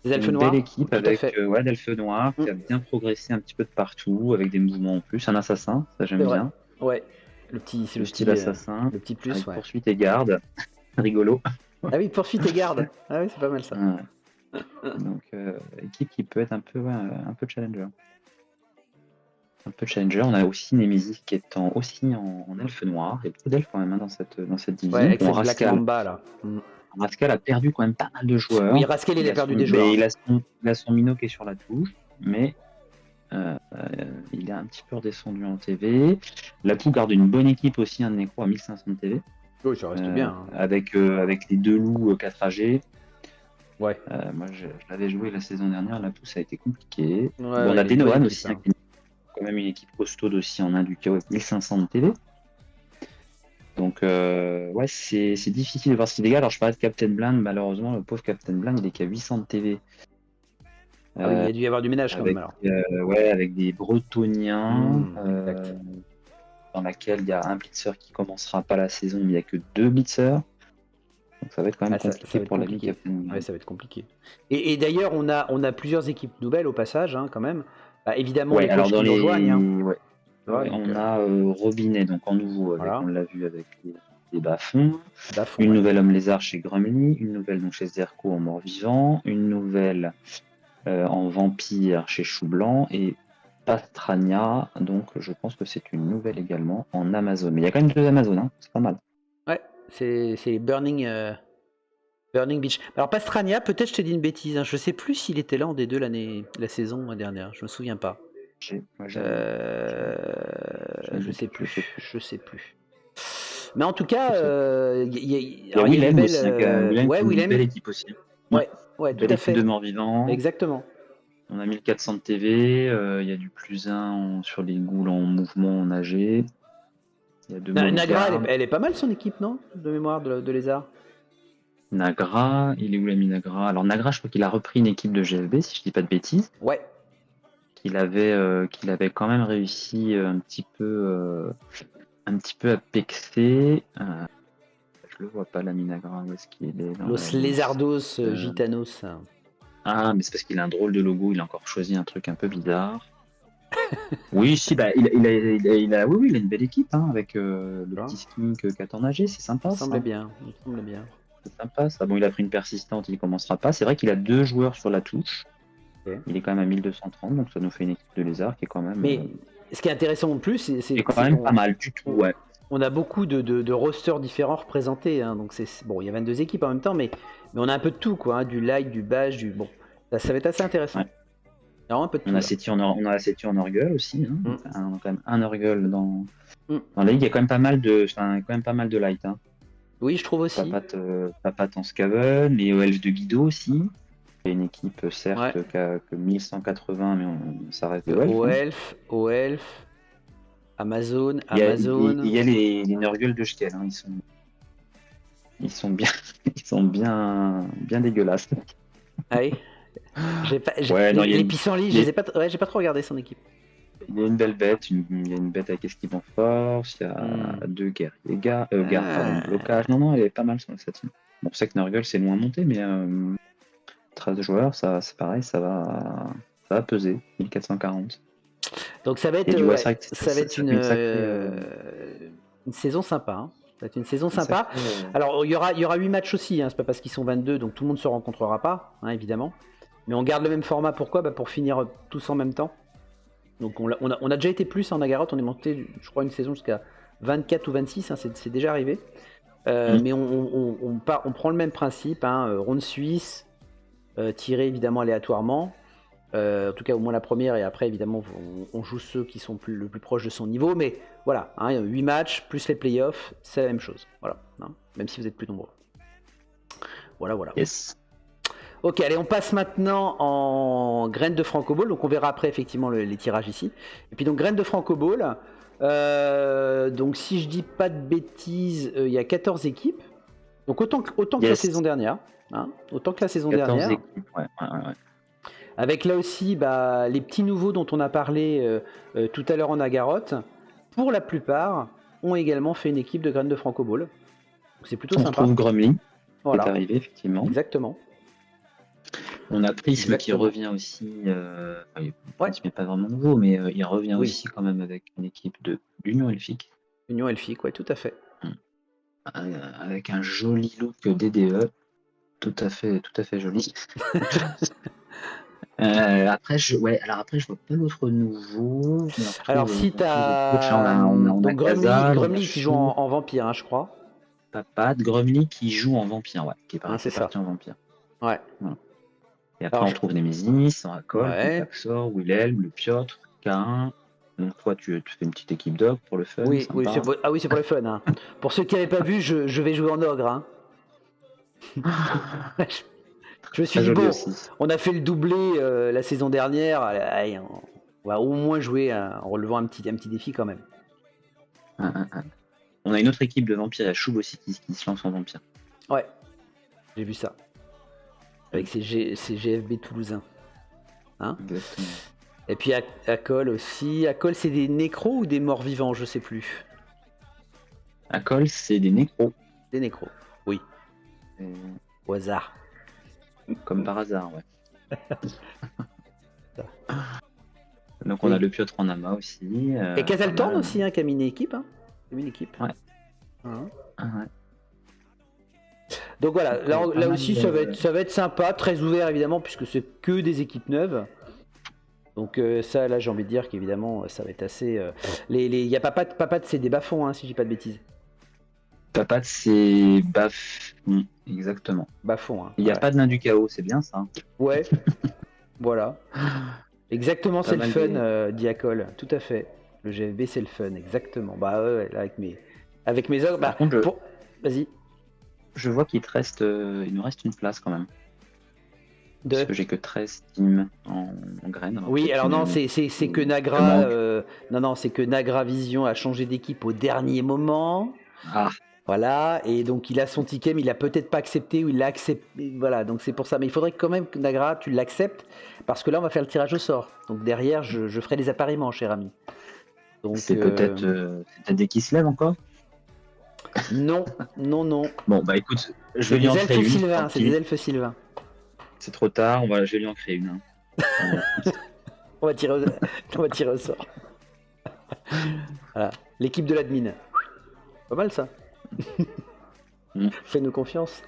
Des Elfes Noirs. Belle équipe avec d'Elfes Noirs qui a bien progressé un petit peu de partout, avec des mouvements en plus. Un assassin, ça j'aime bien. Ouais, le style assassin. Le petit plus, avec poursuite et garde. Rigolo. Ah oui, poursuite et garde. Ah oui, c'est pas mal ça. Donc, équipe qui peut être un peu challenger. Un peu challenger. On a aussi Nemesis qui est aussi en elfe noir. Il y a beaucoup d'elfes quand même dans cette division. Ouais, avec cette Black Mamba là. Rascal a perdu quand même pas mal de joueurs. Oui, Rascal il a perdu des joueurs. Il a son minot qui est sur la touche, mais il est un petit peu redescendu en TV. La Poux garde une bonne équipe aussi, un Necro à 1500 de TV. Oui, ça reste bien. Hein. Avec les deux loups 4 AG. Ouais. Moi, je l'avais joué la saison dernière. La Poux, ça a été compliqué. Ouais, on a Denohan aussi, quand même une équipe costaude aussi en Induca avec 1500 de TV. Donc, c'est difficile de voir ce qu'il dégage. Alors, je parlais de Captain Blind. Malheureusement, le pauvre Captain Blind, il est qu'à 800 de TV. Ah oui, il a dû y avoir du ménage quand même. Alors. Avec des Bretoniens, dans laquelle il y a un blitzer qui commencera pas la saison, mais il n'y a que 2 blitzers. Donc, ça va être quand même compliqué pour la ligue Captain Blind. Ouais, ça va être compliqué. Et d'ailleurs, on a plusieurs équipes nouvelles au passage, hein, quand même. Évidemment, les coachs qui nous rejoignent. Hein. On a Robinet, donc en nouveau, on l'a vu avec les bas-fonds. Une nouvelle Homme Lézard chez Grumly, une nouvelle donc, chez Zerko en mort-vivant, une nouvelle en vampire chez Chou Blanc, et Pastrania, donc je pense que c'est une nouvelle également en Amazon. Mais il y a quand même 2 Amazon, hein, c'est pas mal. Ouais, c'est Burning Beach. Alors Pastrania, peut-être je t'ai dit une bêtise, hein, je sais plus s'il était là en D2 la saison dernière, je me souviens pas. Je sais plus. Mais en tout cas, il y a Willem aussi, une belle équipe aussi. Ouais, tout à fait. De mort-vivant. Exactement. On a 1400 de TV, il y a du +1 sur les ghouls en mouvement en AG. Il y a 2 Nagra, elle est pas mal son équipe, non? De mémoire de Lézard. Nagra, il est où l'ami Nagra? Alors Nagra, je crois qu'il a repris une équipe de GFB, si je dis pas de bêtises. Ouais. Qu'il avait quand même réussi un petit peu à pexer. Je le vois pas, l'ami Nagra, où est-ce qu'il est? Los Lézardos Gitanos. Ah, mais c'est parce qu'il a un drôle de logo, il a encore choisi un truc un peu bizarre. Oui, si, il a une belle équipe, hein, avec le petit skink 4 en AG, c'est sympa. Il semble bien. C'est sympa ça. Bon, il a pris une persistante, il commencera pas. C'est vrai qu'il a 2 joueurs sur la touche. Okay. Il est quand même à 1230, donc ça nous fait une équipe de lézards qui est quand même. Mais ce qui est intéressant en plus, c'est quand même pas mal du tout, ouais. On a beaucoup de rosters différents représentés, hein, donc bon, il y a 22 équipes en même temps, mais on a un peu de tout, quoi, hein, du light, du bash, du bon. Ça va être assez intéressant. Ouais. Alors, un peu de tout, on a la Sétu en Nurgle aussi, hein. On a quand même un Nurgle dans la ligue. Il y a quand même pas mal de light. Hein. Oui, je trouve aussi. Papat en Scaven, les Elfes de Guido aussi. C'est une équipe, certes, Ouais. qui a que 1180, mais ça reste des Elfes. Au Elf, Amazon, Il y a les Nurgle de Schkel, hein, ils sont bien, ils sont bien dégueulasses. Ah oui. Ouais, non, Les pissenlits, j'ai pas trop regardé son équipe. Il y a une belle bête, il y a une bête avec esquive en force, il y a 2 guerriers, pardon, blocage. Non, elle est pas mal sur la team. Bon, on sait que Nurgle c'est loin monté, mais 13 joueurs, ça c'est pareil, ça va peser, 1440. Donc ça va être, Et du ouais, West ça va être une saison sympa. Hein. Ça va être une saison sympa. Alors il y aura 8 matchs aussi, hein. C'est pas parce qu'ils sont 22, donc tout le monde se rencontrera pas, hein, évidemment. Mais on garde le même format, pourquoi ? Pour finir tous en même temps. Donc on a déjà été plus en Nagaroth, on est monté, je crois, une saison jusqu'à 24 ou 26, hein, c'est déjà arrivé. Mais on prend le même principe, hein, ronde suisse, tiré évidemment aléatoirement. En tout cas au moins la première, et après évidemment on joue ceux qui sont le plus proches de son niveau, mais voilà, hein, 8 matchs plus les playoffs, c'est la même chose, voilà, hein, même si vous êtes plus nombreux. Voilà. Yes. Ok, allez, on passe maintenant en graines de Franco Ball, donc on verra après effectivement les tirages ici. Et puis donc graines de Franco Ball, donc si je dis pas de bêtises, il y a 14 équipes, donc autant que la saison dernière, hein, autant que la saison 14 dernière. Équipes, ouais. Avec là aussi les petits nouveaux dont on a parlé tout à l'heure en Nagaroth, pour la plupart, ont également fait une équipe de graines de Franco Ball. C'est plutôt sympa. On trouve Grumly, voilà. qui est arrivé effectivement. Exactement. On a Prisme qui revient aussi, Prisme n'est pas vraiment nouveau, mais il revient aussi quand même avec une équipe d'Union Elfique. Union Elfique, ouais, tout à fait. Avec un joli look DDE, tout à fait joli. Après, je vois pas d'autres nouveaux. Alors, si t'as Grumly qui joue en vampire, hein, je crois. Papat, Grumly qui joue en vampire, ouais, qui est parti en vampire. Ouais. Voilà. Et après, on trouve Nemesis, Akol, Paxor, Wilhelm, le Piotr, K1. Donc, toi, tu fais une petite équipe d'ogre pour le fun. Oui, c'est pour le fun. Hein. Pour ceux qui n'avaient pas vu, je vais jouer en ogre. Hein. Je me suis dit, bon, on a fait le doublé la saison dernière, allez, on va au moins jouer en relevant un petit défi quand même. On a une autre équipe de vampires à Choub aussi qui se lance en vampire. Ouais, j'ai vu ça. Avec ses GFB toulousains. Hein. Exactement. Et puis Akol aussi. Akol, c'est des nécros ou des morts vivants, je sais plus. Akol, c'est des nécros. Des nécros, oui. Au hasard. Comme par hasard, ouais. Donc on a le Piotr en Ama aussi. Et Kazaltorn aussi, hein, qui a mis une équipe. Hein. Ouais. Ouais. Donc voilà, là aussi ça va être sympa, très ouvert évidemment, puisque c'est que des équipes neuves. Donc ça, là j'ai envie de dire qu'évidemment ça va être assez... Il y a Papat, c'est des bas-fonds, hein, si je dis pas de bêtises. Papat, c'est bas-fond, exactement. Bas-fond, hein. Il n'y a pas de nain du chaos, c'est bien ça. Ouais, voilà. Exactement, c'est le fun, dit Akol, tout à fait. Le GFB, c'est le fun, exactement. Bah ouais, là, avec mes ogres... Par contre, vas-y. Je vois qu'il nous reste une place quand même. Parce que j'ai que 13 teams en graines. Oui, alors non, c'est que Nagra... non, c'est que Nagra Vision a changé d'équipe au dernier moment. Ah. Voilà, et donc il a son ticket, mais il a peut-être pas accepté, ou il l'a accepté. Voilà, donc c'est pour ça. Mais il faudrait quand même que Nagra, tu l'acceptes, parce que là, on va faire le tirage au sort. Donc derrière, je ferai des appariements, cher ami. Donc, c'est peut-être des qui se lèvent encore. Non. Bon, bah écoute, je vais lui en créer une. C'est des elfes sylvains. C'est trop tard, je vais lui en créer une. On va tirer au sort. Voilà, l'équipe de l'admin. Pas mal ça. Fais-nous confiance.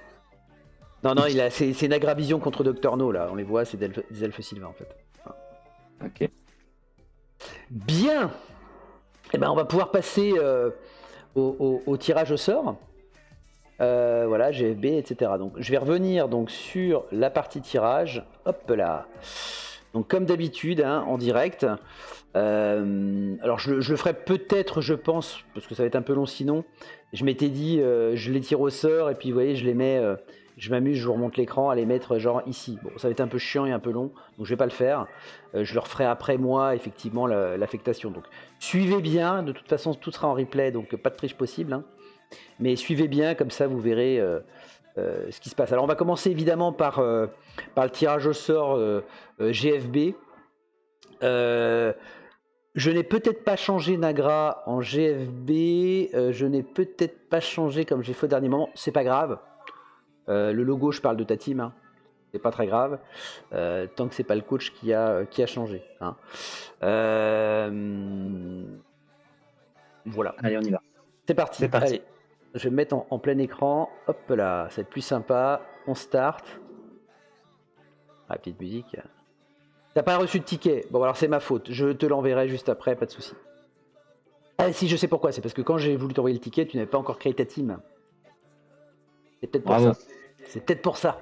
Non, c'est Nagravision contre Dr No là. On les voit, c'est des elfes sylvains en fait. Ok. Bien. Eh ben, on va pouvoir passer au tirage au sort. Voilà, GFB, etc. Donc, je vais revenir donc sur la partie tirage. Hop là. Donc comme d'habitude, hein, en direct. Alors je le ferai peut-être, je pense, parce que ça va être un peu long sinon. Je m'étais dit, je les tire au sort et puis vous voyez, je les mets, je m'amuse, je vous remonte l'écran à les mettre genre ici. Bon, ça va être un peu chiant et un peu long, donc je vais pas le faire. Je le referai après moi, effectivement, l'affectation. Donc suivez bien, de toute façon tout sera en replay, donc pas de triche possible. Hein. Mais suivez bien, comme ça vous verrez ce qui se passe. Alors on va commencer évidemment par le tirage au sort GFB. Je n'ai peut-être pas changé Nagra en GFB, je n'ai peut-être pas changé comme j'ai fait au dernier moment, c'est pas grave. Le logo, je parle de ta team, hein. C'est pas très grave, tant que c'est pas le coach qui a changé. Hein. Voilà. Allez, on y va. C'est parti. Allez, je vais me mettre en plein écran. Hop là, ça va être plus sympa. On start. Ah, petite musique. T'as pas reçu de ticket. Bon, alors c'est ma faute. Je te l'enverrai juste après, pas de souci. Ah, si, je sais pourquoi. C'est parce que quand j'ai voulu t'envoyer le ticket, tu n'avais pas encore créé ta team. C'est peut-être pour ça. C'est peut-être pour ça.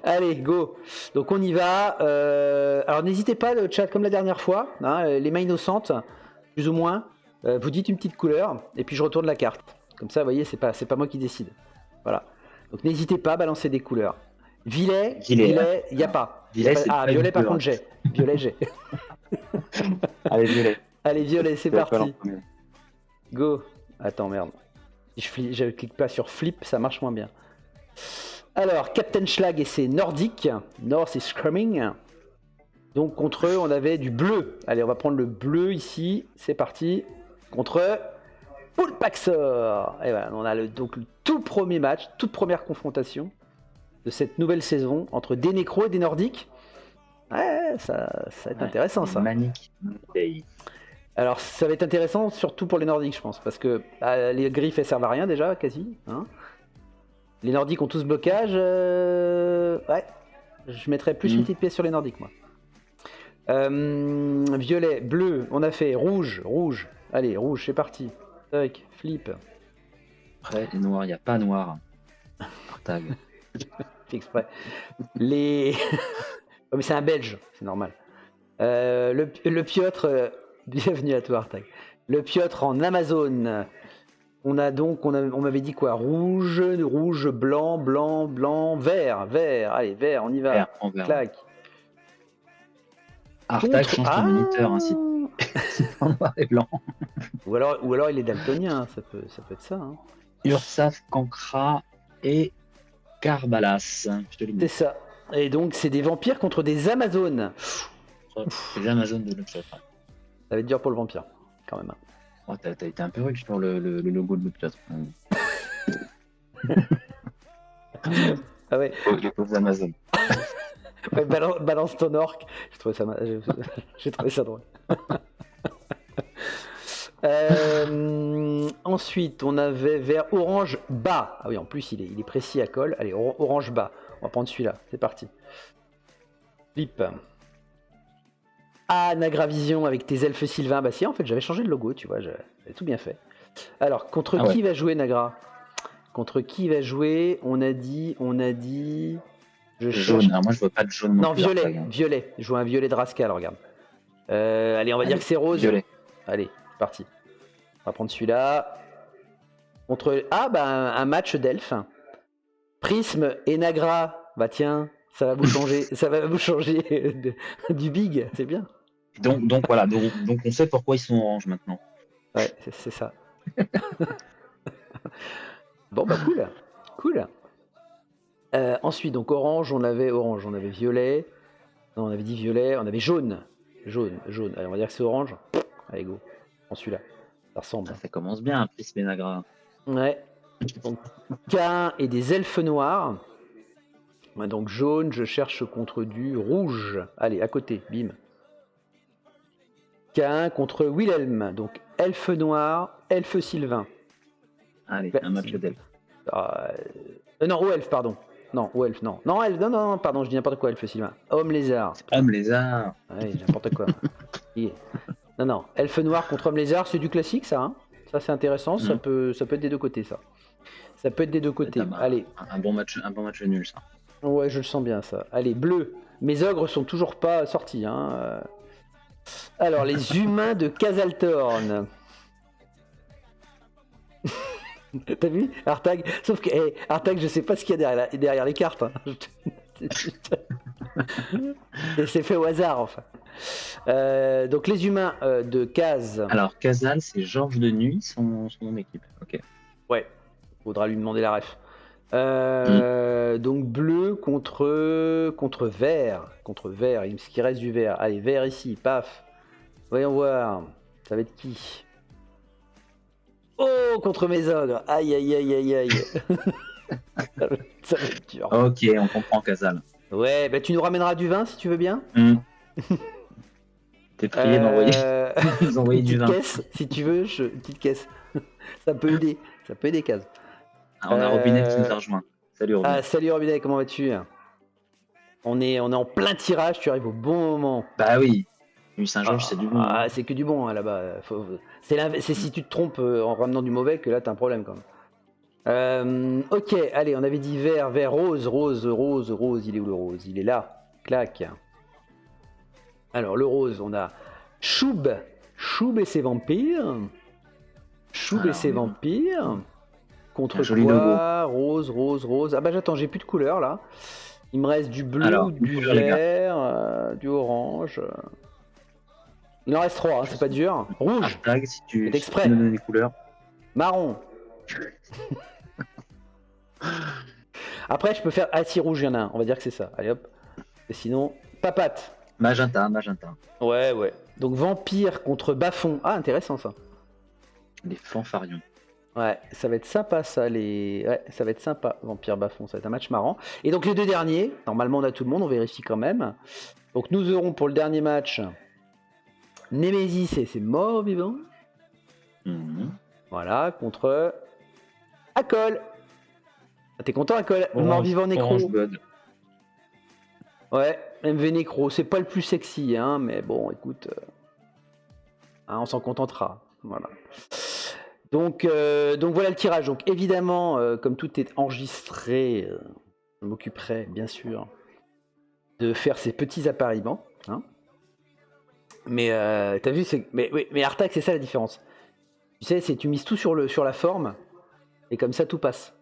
Allez, go. Donc on y va. Alors n'hésitez pas, le chat, comme la dernière fois, hein, les mains innocentes, plus ou moins. Vous dites une petite couleur et puis je retourne la carte. Comme ça, vous voyez, c'est pas moi qui décide. Voilà. Donc n'hésitez pas à balancer des couleurs. Violet, il n'y a pas. Violet par contre, j'ai. Violet, j'ai. Allez, violet. Allez, violet, c'est parti. Go. Attends, merde. Si je clique pas sur flip, ça marche moins bien. Alors, Captain Schlag et ses Nordiques. North is coming. Donc contre eux, on avait du bleu. Allez, on va prendre le bleu ici. C'est parti. Contre eux, Poulpaxor. Et voilà, on a donc le tout premier match, toute première confrontation de cette nouvelle saison entre des Nécros et des Nordiques. Ouais, ça va être intéressant ça. Manic. Alors ça va être intéressant surtout pour les Nordiques, je pense, parce que les griffes elles servent à rien déjà, quasi. Hein. Les Nordiques ont tous blocage. Ouais, je mettrais plus une petite pièce sur les Nordiques, moi. Violet, bleu, on a fait rouge. Allez, rouge, c'est parti. Tac, flip. Après, les noirs, il n'y a pas noir. Tag. Fait exprès. Les. Oh, mais c'est un Belge, c'est normal. Le Piotr, bienvenue à toi, Artag. Le Piotr en Amazon. On m'avait dit quoi? Rouge, blanc, vert. Allez, vert, on y va. Vert. Clac. Artag change ton moniteur, ainsi. En noir et blanc. Ou alors il est daltonien, ça peut être ça. Hein. Ursaf, Cancra et Carbalas. Je te l'ai dit. C'est ça. Et donc c'est des vampires contre des Amazones. Les Amazones de l'Upshot. Ça va être dur pour le vampire, quand même. Oh, t'as été un peu rude sur le logo de l'Upshot. Ah ouais. Les pauvres Amazones. Ouais, balance ton orc. J'ai trouvé ça drôle. Ensuite, on avait vert orange bas. Ah oui, en plus, il est précis à colle. Allez, orange bas. On va prendre celui-là. C'est parti. Flip. Ah, Nagravision avec tes elfes sylvains. Bah si, en fait, j'avais changé le logo, tu vois. J'avais tout bien fait. Alors, contre qui va jouer Nagra? Contre qui va jouer? On a dit. Jaune. Alors moi, je vois pas de jaune. Non, violet. Je joue un violet de Rascal, regarde. Allez, on va dire que c'est rose. Violet. Allez, c'est parti. On va prendre celui-là. Contre. Ah, bah, un match d'elfes. Prisme et Nagra. Bah, tiens, ça va vous changer. Ça va vous changer du big. C'est bien. Donc voilà. Donc on sait pourquoi ils sont orange maintenant. Ouais, c'est ça. Bon, bah, cool. Ensuite, donc orange, on avait violet. Non, on avait dit violet. On avait jaune. Allez, on va dire que c'est orange. Allez, go. Prends celui-là. Ça ressemble. Ça commence bien, Prisme et Nagra. Ouais. Donc, K1 et des elfes noirs. Ouais, donc jaune, je cherche contre du rouge. Allez, à côté, bim. K1 contre Wilhelm. Donc elfe noir, elfe sylvain. Allez, un match d'elfe. Non, ou elfe, pardon. Non, ou elfe, non. Non, elfe, non, pardon, je dis n'importe quoi, elfe sylvain. Homme lézard. Homme lézard. Ouais, n'importe quoi. Yeah. Non, elfe noir contre homme lézard, c'est du classique, ça. Hein, ça, c'est intéressant. Ça peut être des deux côtés, ça. Ça peut être des deux côtés. Allez. Un bon match nul, ça. Ouais, je le sens bien, ça. Allez, bleu. Mes ogres sont toujours pas sortis. Hein. Alors, les humains de Casaltorn. T'as vu Artag? Sauf que Artag, je sais pas ce qu'il y a derrière les cartes. Hein. Et c'est fait au hasard, enfin. Donc, les humains de Caz. Alors, Casal, c'est Georges de Nuit, son équipe. Ok. Ouais, faudra lui demander la ref. Donc bleu contre vert. Contre vert, il me reste du vert. Allez, vert ici, paf. Voyons voir. Ça va être qui? Oh, contre mes ogres. Aïe, aïe, aïe, aïe, aïe. Ça va être dur. Ok, on comprend Casal. Ouais, bah tu nous ramèneras du vin si tu veux bien. T'es prié d'envoyer du vin. Caisse, si tu veux, une petite caisse. Ça peut aider. Ça peut aider, Caz. On a Robinet qui nous a rejoint. Salut Robinet. Ah, salut Robinet, comment vas-tu? On est en plein tirage, tu arrives au bon moment. Bah oui. Lui Saint-Georges, c'est du bon. Ah, c'est que du bon hein, là-bas. C'est si tu te trompes en ramenant du mauvais que là t'as un problème quand même. Ok, allez, on avait dit vert, rose, il est où le rose? Il est là, clac. Alors le rose, on a Choub et ses vampires. Contre quoi? Rose. Ah bah j'attends, j'ai plus de couleurs là. Il me reste du bleu, alors, du vert, du orange. Il en reste 3, hein, c'est pas dur. Rouge. Hashtag, si tu exprès. me donnes des couleurs. Marron. Après, je peux faire. Ah, si rouge, il y en a un. On va dire que c'est ça. Allez hop. Et sinon, papate. Magenta. Ouais. Donc, vampire contre bas-fond. Ah, intéressant ça. Les fanfarions. Ouais, ça va être sympa ça. Ouais, ça va être sympa. Vampire bas-fond, ça va être un match marrant. Et donc, les deux derniers. Normalement, on a tout le monde. On vérifie quand même. Donc, nous aurons pour le dernier match Némésis et ses morts vivants. Voilà, contre Akol. Ah, t'es content, Akol? Mort vivant nécro. Ouais, MV nécro. C'est pas le plus sexy, hein, mais bon, écoute, hein, on s'en contentera. Voilà. Donc voilà le tirage. Donc évidemment, comme tout est enregistré, je m'occuperai bien sûr de faire ces petits appariements. Hein. Mais t'as vu, mais Artag, c'est ça la différence. Tu sais, c'est tu mises tout sur la forme et comme ça tout passe.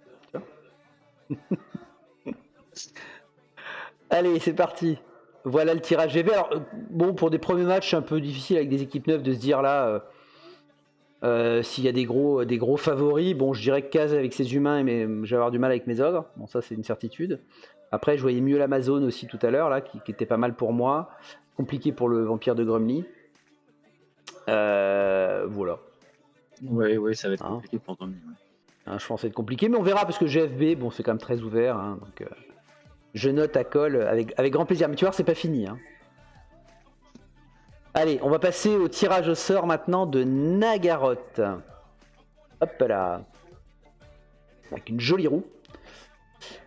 Allez, c'est parti. Voilà le tirage GV. Alors bon, pour des premiers matchs, c'est un peu difficile avec des équipes neuves de se dire là s'il y a des gros favoris. Bon, je dirais que Caz avec ses humains, mais je vais avoir du mal avec mes ogres. Bon, ça c'est une certitude. Après, je voyais mieux l'Amazon aussi tout à l'heure là, qui était pas mal pour moi. Compliqué pour le vampire de Grumly. Voilà. Ouais, ça va être compliqué pour Grumly. Ouais. Hein, je pense que ça va être compliqué, mais on verra parce que GFB, bon, c'est quand même très ouvert. Hein, donc, je note à Col avec grand plaisir. Mais tu vois, c'est pas fini. Hein. Allez, on va passer au tirage au sort maintenant de Nagaroth. Hop là. Avec une jolie roue.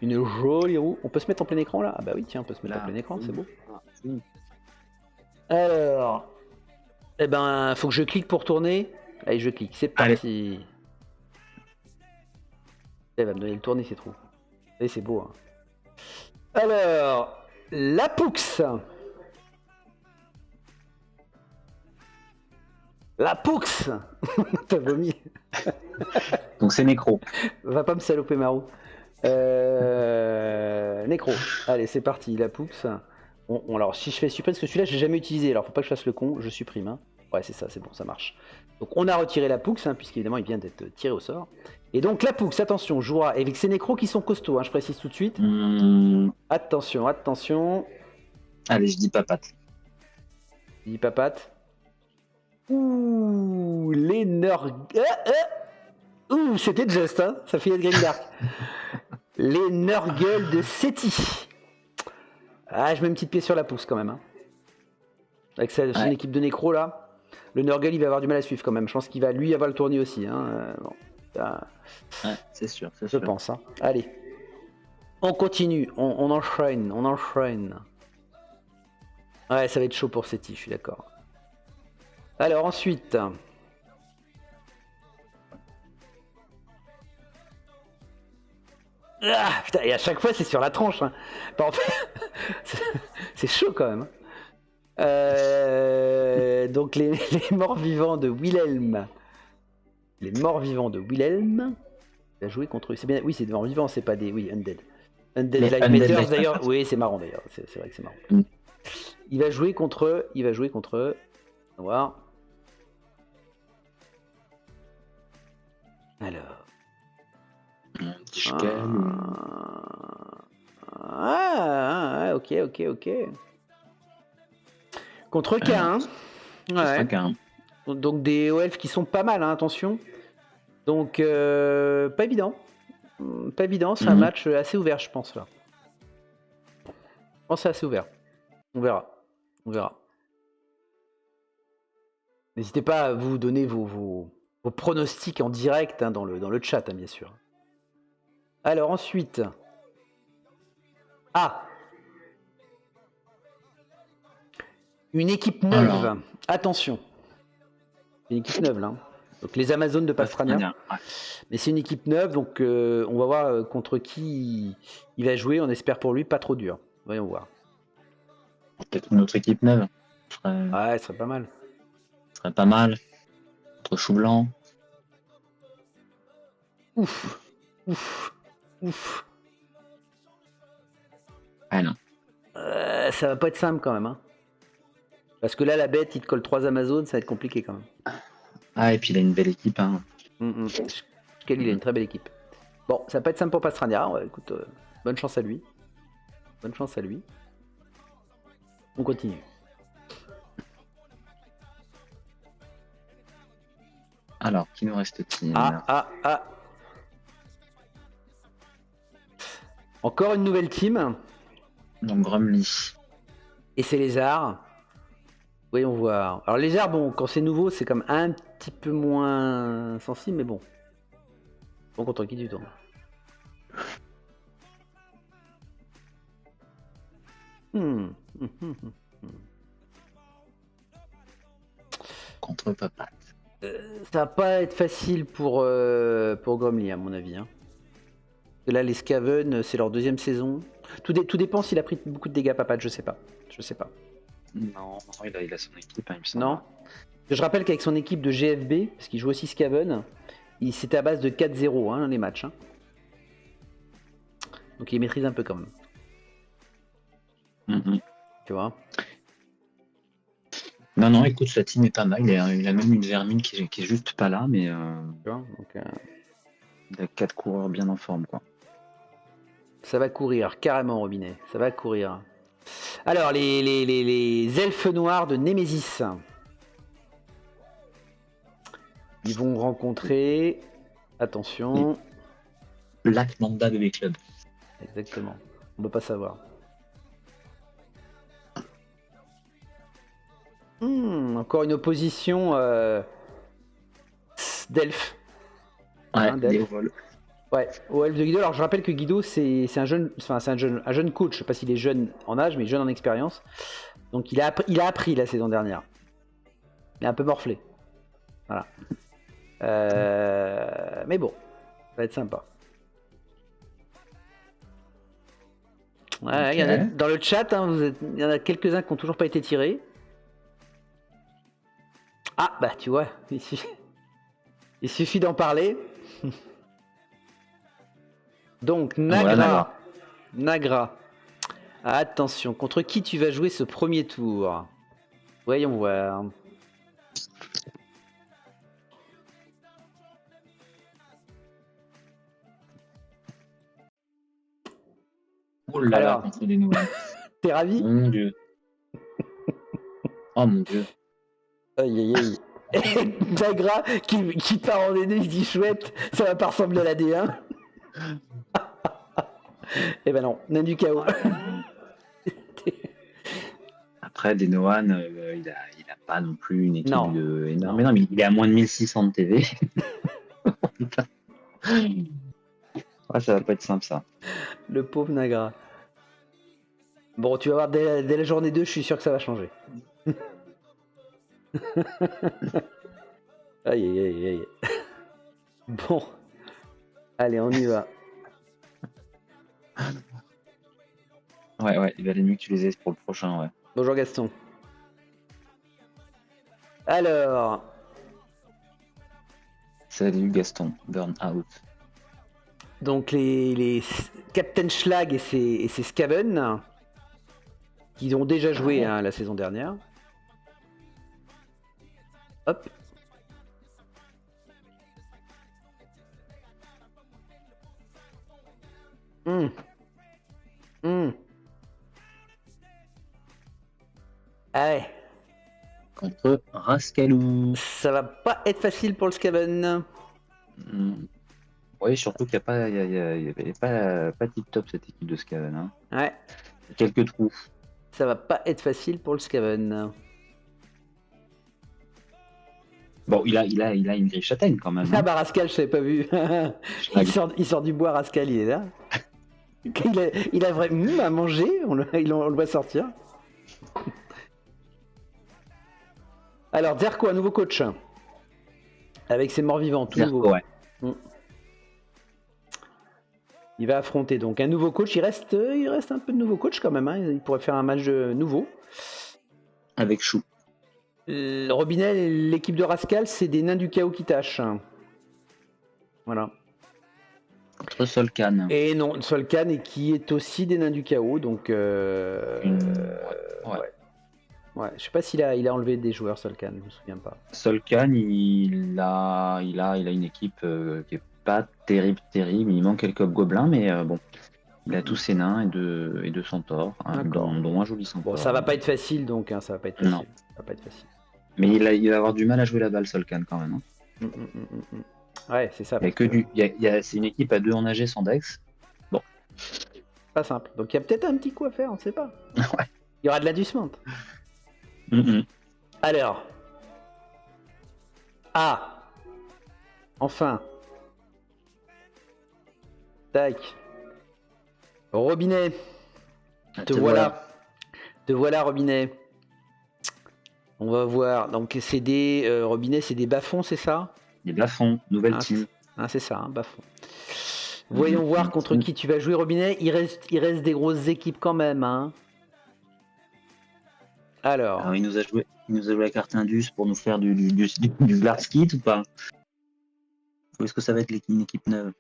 On peut se mettre en plein écran là? Ah bah oui, tiens, on peut se mettre en plein écran, c'est beau. Alors, eh ben, faut que je clique pour tourner. Allez, je clique, c'est parti. Elle va me donner le tourner, ces trous. Et c'est beau. Hein. Alors, la Poux. La Poux. T'as vomi. Donc c'est Nécro. Va pas me saloper, Marou. Nécro. Allez, c'est parti, la Poux. Alors, si je fais supprime, parce que celui-là, je l'ai jamais utilisé. Alors, faut pas que je fasse le con, je supprime. Hein. Ouais, c'est ça, c'est bon, ça marche. Donc, on a retiré la Poux, hein, puisqu'évidemment, il vient d'être tiré au sort. Et donc, la Poux, attention, jouera avec ces nécros qui sont costauds, hein, je précise tout de suite. Attention. Allez, je dis papate. Il dit papate. Ouh, les Nurgle. Ouh, c'était juste, hein, ça fait être Grimdark. Les Nurgle de Seti. Ah, je mets une petite pièce sur la Poux quand même. Hein. Avec son équipe de nécro là. Le Nurgle, il va avoir du mal à suivre quand même. Je pense qu'il va lui avoir le tournis aussi. Hein. Bon, ouais, c'est sûr. Je pense. Hein. Allez. On continue. On enchaîne. Ouais, ça va être chaud pour Seti, je suis d'accord. Alors ensuite. Ah, putain, et à chaque fois c'est sur la tranche. Hein. En fait, C'est chaud quand même. Donc les morts-vivants de Wilhelm. Les morts-vivants de Wilhelm. Il a joué contre eux. C'est bien. Oui, c'est des morts-vivants, c'est pas des. Oui, Undead. Undead Les Life Undead Matters Life d'ailleurs. Matters. Oui, c'est marrant d'ailleurs. C'est vrai que c'est marrant. Mm. Il va jouer contre eux. On va voir. Alors. Un petit Shkel, Ok. Contre K1. Ouais. Chacun. Donc des OF qui sont pas mal, hein, attention. Donc pas évident. Pas évident, c'est un match assez ouvert, je pense là. Je pense que c'est assez ouvert. On verra. N'hésitez pas à vous donner vos pronostics en direct, hein, dans le chat, hein, bien sûr. Alors ensuite. Ah, une équipe neuve. Alors. Attention. Une équipe neuve là. Donc les Amazones de Pastrana. Ouais. Mais c'est une équipe neuve, donc on va voir contre qui il va jouer. On espère pour lui pas trop dur. Voyons voir. Peut-être une autre équipe neuve. Ouais, ce serait pas mal. Ce serait pas mal. Contre Chou Blanc. Ouf. Ah non. Ça va pas être simple quand même. Hein. Parce que là, la bête, il te colle 3 Amazones, ça va être compliqué quand même. Ah, et puis il a une belle équipe. Hein. Quel il a une très belle équipe. Bon, ça va pas être simple pour Pastrana. Ouais, écoute, bonne chance à lui. On continue. Alors, qui nous reste-t-il? Ah. Encore une nouvelle team. Donc Grumly. Et c'est Lézard. Voyons voir. Alors Lézard, bon, quand c'est nouveau, c'est comme un petit peu moins sensible, mais bon. Bon, contre qui tu tournes? Contre Papat. Ça va pas être facile pour Grumly, à mon avis. Hein. Parce que là, les Skaven, c'est leur 2e saison. Tout dépend s'il a pris beaucoup de dégâts, Papat, je sais pas. Non, il a son équipe, hein, il me semble. Non. Je rappelle qu'avec son équipe de GFB, parce qu'il joue aussi Skaven, c'était à base de 4-0 hein, les matchs. Hein. Donc il maîtrise un peu quand même. Tu vois. Non, écoute, sa team est pas mal. Il a même une Vermine qui est juste pas là, mais Tu vois, donc, il a 4 coureurs bien en forme, quoi. ça va courir, carrément, Robinet. Ça va courir. Alors, les elfes noirs de Némésis. Ils vont rencontrer... Attention. Black Mamba de Club. Exactement. On ne peut pas savoir. Encore une opposition d'elfes. Ouais, Hein, des vols. Ouais, au elfe de Guido. Alors je rappelle que Guido c'est un jeune coach. Je sais pas s'il est jeune en âge, mais jeune en expérience. Donc il a appris la saison dernière. Il est un peu morflé. Voilà. Mais bon, ça va être sympa. Ouais, Ok. y en a, dans le chat, hein, il y en a quelques-uns qui n'ont toujours pas été tirés. Ah, bah tu vois, il suffit d'en parler. Donc, Nagra. Nagra. Attention, contre qui tu vas jouer ce premier tour? Voyons voir. Oh là là, Alors. contre des nouvelles. T'es ravi? Mon Dieu. Oh mon Dieu. Aïe aïe aïe. Nagra qui part en D2, il se dit chouette, ça va pas ressembler à la D1. Eh ben non, nain du chaos. Après, Denohan, il a pas non plus une équipe Non. énorme. Mais non, mais il est à moins de 1600 de TV. Ouais, ça va pas être simple, ça. Le pauvre Nagra. Bon, tu vas voir, dès la journée 2, je suis sûr que ça va changer. Aïe aïe aïe aïe. Bon. Allez, on y va. Ouais, il valait mieux que tu les aies pour le prochain, ouais. Bonjour Gaston. Alors, Salut Gaston, burn out. donc les Captain Schlag et ses Skaven, qui ont déjà joué Ah ouais. la saison dernière. Hop. Hum. Hum. Ah ouais. Contre Rascalou. Ça va pas être facile pour le Skaven. Oui, surtout qu'il n'y a pas, il y avait pas tip top cette équipe de Skaven. Hein. Ouais. Quelques trous. Ça va pas être facile pour le Skaven. Bon, il a une grille châtaigne quand même. Ah Hein. bah Rascal, je t'avais pas vu. il sort du bois, Rascal, il est là. Il a vraiment à manger, on le voit sortir. Alors, Zerko, un nouveau coach. Avec ses morts vivants, tout Zerko, nouveau. ouais. Il va affronter donc un nouveau coach. Il reste un peu de nouveau coach quand même. Hein. Il pourrait faire un match nouveau. Avec Chou. Le Robinet, l'équipe de Rascal, c'est des nains du chaos qui tâchent. Voilà. Contre Solkan. Et non, Solkan, et qui est aussi des nains du chaos. Donc, ouais. Je sais pas s'il a enlevé des joueurs Solkan, je me souviens pas. Solkan, il a une équipe qui est pas terrible. Il manque quelques gobelins, mais bon, il a tous ses nains et deux centaures, hein, dont un joli centaure. Bon, ça va pas être facile donc, hein, ça va pas être facile. Non. Ça va pas être facile. Mais il va avoir du mal à jouer la balle, Solkan, quand même. Hein. Ouais, c'est ça. C'est une équipe à 2 en AG sans Dex. Bon. Pas simple. Donc il y a peut-être un petit coup à faire, on ne sait pas. Ouais. Il y aura de l'adjustment. Alors. Ah. Enfin. Tac. Robinet. Te voilà. Te voilà, Robinet. On va voir. Donc c'est des Robinet, c'est des bas-fonds, c'est ça? Des bas-fonds, nouvelle team. C'est ça, hein, bas-fonds. Voyons voir contre qui tu vas jouer, Robinet. Il reste des grosses équipes quand même. Hein. Alors, il nous a joué la carte Indus pour nous faire du Glarskit ou pas? Ou est-ce que ça va être une équipe neuve?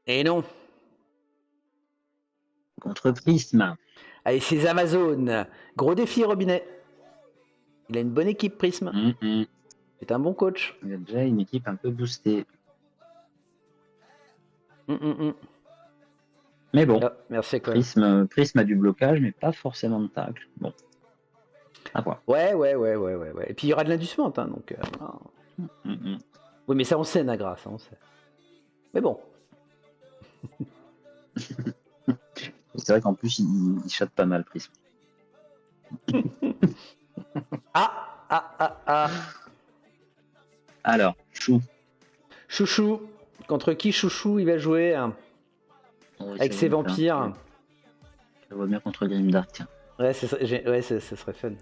Et non. Contre Prism. Allez, c'est Amazon. Gros défi, Robinet. Il a une bonne équipe, Prism. C'est un bon coach. Il a déjà une équipe un peu boostée. Mais bon, merci, quoi. Prism a du blocage, mais pas forcément de tacle. Bon. À voir. Ouais. Et puis il y aura de l'indusement, hein, donc. Oui, mais ça on sait, Nagra, ça on sait. Mais bon. C'est vrai qu'en plus, il chatte pas mal, Prism. Alors, Chou. Chouchou. Contre qui Chouchou il va jouer avec ses vampires? Je vois bien contre Grimdark, tiens. Ouais, ça serait fun.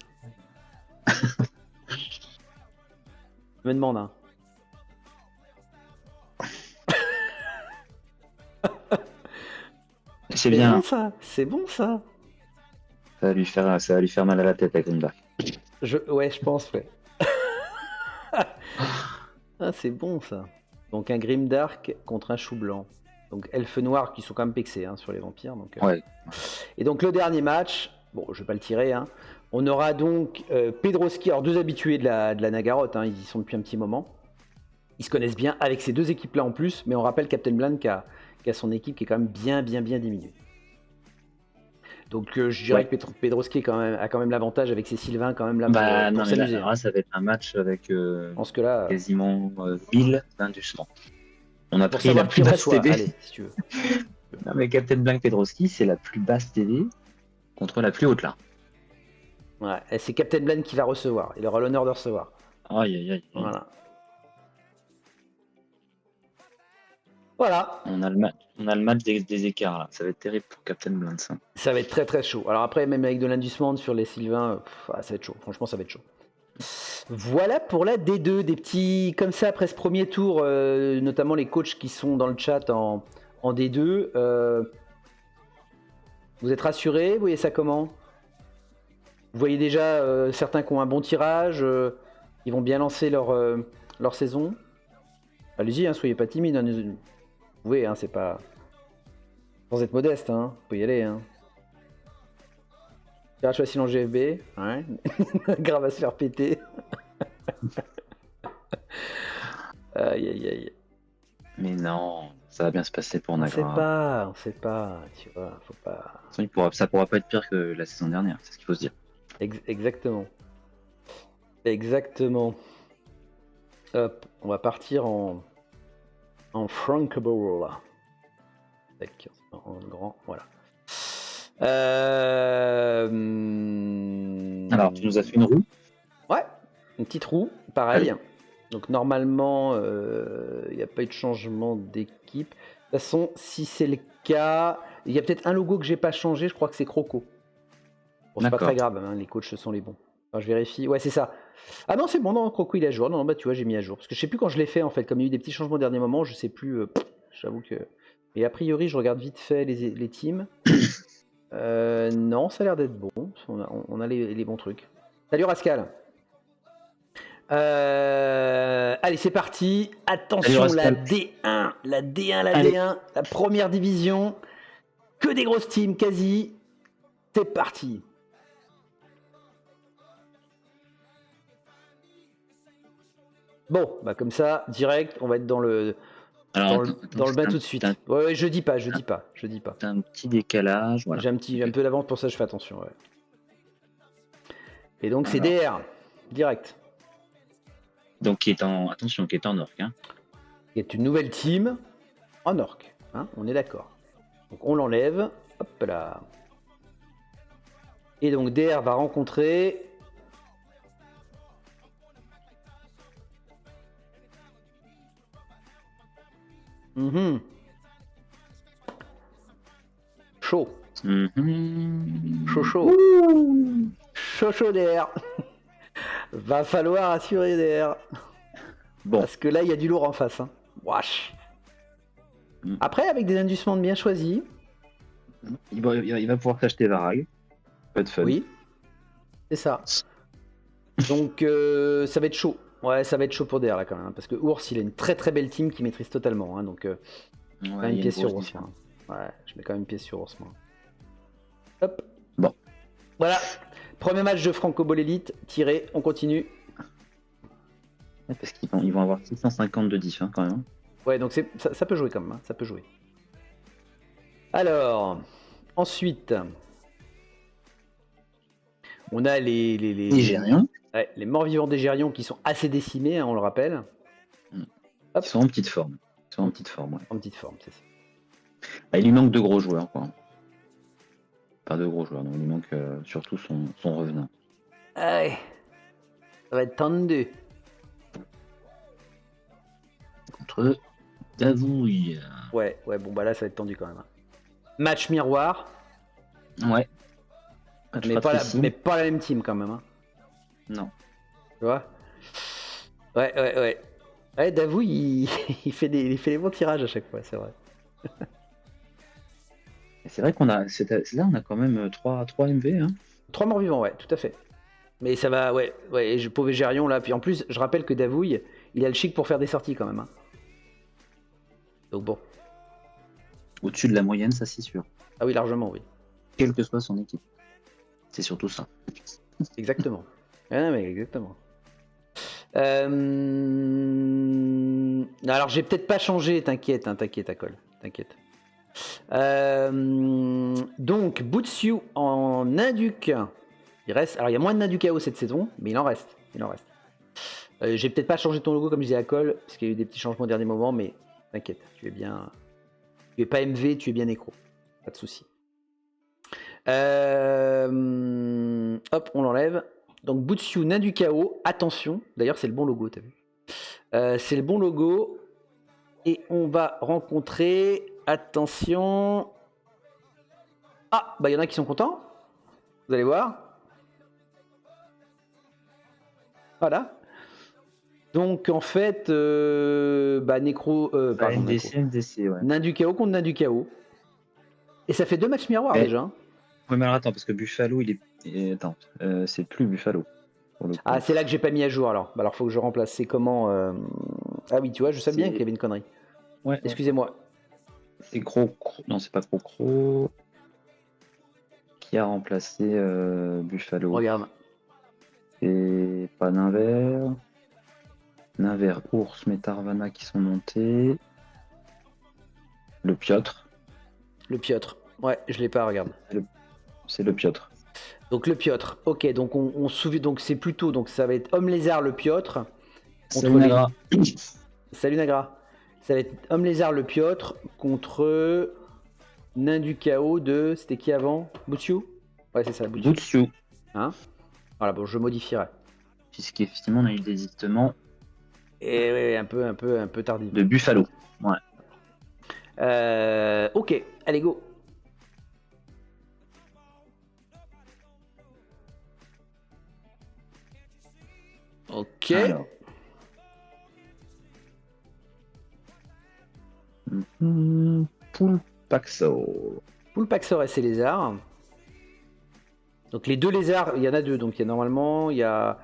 Je me demande. Hein. C'est bien. Bon, ça. C'est bon ça. Ça va lui faire mal à la tête avec Grimdark. Ouais, je pense, ouais. C'est bon ça. Donc un Grimdark contre un chou blanc. Donc elfes noirs qui sont quand même pexés sur les vampires. Donc, ouais. Et donc le dernier match, bon je vais pas le tirer, on aura donc Pedroski, alors 2 habitués de la Nagaroth, ils y sont depuis un petit moment. Ils se connaissent bien avec ces 2 équipes là en plus, mais on rappelle Captain Blanc qui a son équipe qui est quand même bien diminuée. Donc je dirais que Pedroski a quand même l'avantage avec ses Sylvains quand même là pour s'amuser. Là, ça va être un match avec quasiment 1000 d'indusement. On a pris la plus basse TV. Allez, si tu veux. Non mais Captain Blanc Pedroski, c'est la plus basse TV contre la plus haute là. Ouais, et c'est Captain Blanc qui va recevoir. Il aura l'honneur de recevoir. Aïe. Voilà. On a le match des écarts là. Ça va être terrible pour Captain Blanc. Ça va être très chaud. Alors après, même avec de l'indusement sur les Sylvains, ça va être chaud. Franchement, ça va être chaud. Voilà pour la D2, des petits comme ça après ce premier tour, notamment les coachs qui sont dans le chat en D2. Vous êtes rassurés? Vous voyez ça comment? Vous voyez déjà certains qui ont un bon tirage, ils vont bien lancer leur saison. Allez-y, hein, soyez pas timide. Hein, vous pouvez, hein, c'est pas... Sans être modeste, hein, vous pouvez y aller. Hein. Tirage facile en GFB, ouais. Grave à se faire péter. Aïe aïe aïe. Mais non, ça va bien se passer pour On sait pas, tu vois, faut pas... De toute façon, ça pourra pas être pire que la saison dernière, c'est ce qu'il faut se dire. Exactement. Exactement. Hop, on va partir en Frankable. Tac, en grand, voilà. Alors, tu nous as fait une roue? Ouais, une petite roue, pareil. Allez. Donc normalement, il n'y a pas eu de changement d'équipe. De toute façon, si c'est le cas, il y a peut-être un logo que j'ai pas changé, je crois que c'est Croco. Bon, c'est pas très grave, hein, les coachs sont les bons. Enfin, je vérifie. Ouais, c'est ça. Ah non, c'est bon, non, Croco il est à jour. Non, bah tu vois, j'ai mis à jour. Parce que je sais plus quand je l'ai fait en fait, comme il y a eu des petits changements au dernier moment, je sais plus. J'avoue que. Et a priori, je regarde vite fait les teams. Non, ça a l'air d'être bon. On a les bons trucs. Salut Rascal. Allez, c'est parti. Attention, la D1, la D1, la première division. Que des grosses teams, quasi. C'est parti. Bon, bah comme ça, direct, on va être dans le bain tout de suite. Ouais, je dis pas. T'as un petit décalage, voilà. J'ai un peu d'avance, pour ça je fais attention. Ouais. Et donc c'est DR, direct. Donc qui est en orc. Hein. Qui est une nouvelle team en orc. Hein, on est d'accord. Donc on l'enlève. Hop là. Et donc DR va rencontrer... Chaud. Chaud DR. Va falloir assurer DR. Bon. Parce que là, il y a du lourd en face. Hein. Wesh. Après, avec des indussements bien choisis. Il va pouvoir s'acheter Varag. Pas de fun. Oui. C'est ça. Donc, ça va être chaud. Ouais, ça va être chaud pour DR là quand même. Hein, parce que Ours, il a une très très belle team qui maîtrise totalement. Hein, donc, une pièce sur Ours. Hein. Ouais, je mets quand même une pièce sur Ours. Moi. Hop. Bon. Voilà. Premier match de Franco Ball Elite. Tiré. On continue. Parce qu'ils vont avoir 650 de diff hein, quand même. Ouais, donc ça peut jouer quand même. Hein, ça peut jouer. Alors, ensuite, on a les Gérions. Ouais, les morts-vivants des Gérions qui sont assez décimés, hein, on le rappelle. Ils sont en petite forme. En petite forme, c'est ça. Ah, il lui manque de gros joueurs, quoi. Pas de gros joueurs, donc il lui manque surtout son revenant. Ouais. Ça va être tendu. Contre Davouille. Ouais, bon bah là ça va être tendu quand même. Match miroir. Ouais. Mais pas la même team quand même. Hein. Non. Tu vois? Ouais. Ouais, Davouille, il fait les bons tirages à chaque fois, c'est vrai. C'est vrai qu'on a. Là, on a quand même 3 MV. Hein. 3 morts vivants, ouais, tout à fait. Mais ça va, ouais, pauvre Gérion là. Puis en plus, je rappelle que Davouille, il a le chic pour faire des sorties quand même. Hein. Donc bon. Au-dessus de la moyenne, ça c'est sûr. Ah oui, largement, oui. Quelle que soit son équipe. C'est surtout ça. Exactement. Ah, mais exactement. Alors j'ai peut-être pas changé, t'inquiète, Acol. T'inquiète. Donc, Butsu en Induc. Il reste. Alors il y a moins de Nain du Chaos cette saison, mais il en reste. J'ai peut-être pas changé ton logo comme je disais à Cole, parce qu'il y a eu des petits changements au dernier moment, mais t'inquiète, tu es bien. Tu es pas MV, tu es bien nécro. Pas de souci. Hop, on l'enlève. Donc Butsu, Nain du Chaos, attention. D'ailleurs, c'est le bon logo, t'as vu. C'est le bon logo. Et on va rencontrer. Attention. Ah, bah il y en a qui sont contents. Vous allez voir. Voilà. Donc en fait, Nécro. NDC, ouais. Nain du Chaos contre Nain du Chaos. Et ça fait 2 matchs miroirs déjà. Ouais, mais alors attends, parce que Buffalo, attends, c'est plus Buffalo. Pour le coup. Ah, c'est là que j'ai pas mis à jour alors. Bah, alors faut que je remplace. C'est comment Ah oui, tu vois, je sais bien C'est- qu'il y avait une connerie. Ouais, Excusez-moi. c'est Non, c'est pas Crocro qui a remplacé Buffalo. Regarde. C'est pas Ninver. Ninver, Ours, Metarvana qui sont montés. Le Piotr. Le Piotr. Ouais, je l'ai pas, regarde. C'est le Piotr. Donc le Piotr. Ok, donc on se souvient. Donc c'est plutôt. Donc ça va être Homme Lézard le Piotr. Salut Nagra. Salut Nagra. Ça va être Homme Lézard le Piotr contre Nain du Chaos de. C'était qui avant Butsu. Ouais, c'est ça, Butsu. Butsu. Hein voilà, bon, je modifierai. Puisqu'effectivement, on a eu le désistement Et ouais, un peu tardif. de Buffalo. Ouais. Ok, allez, go. Ok. Alors. Poulpaxo. Poulpaxor et ses lézards. Donc les deux lézards, il y en a deux. Donc il y a normalement, il y a.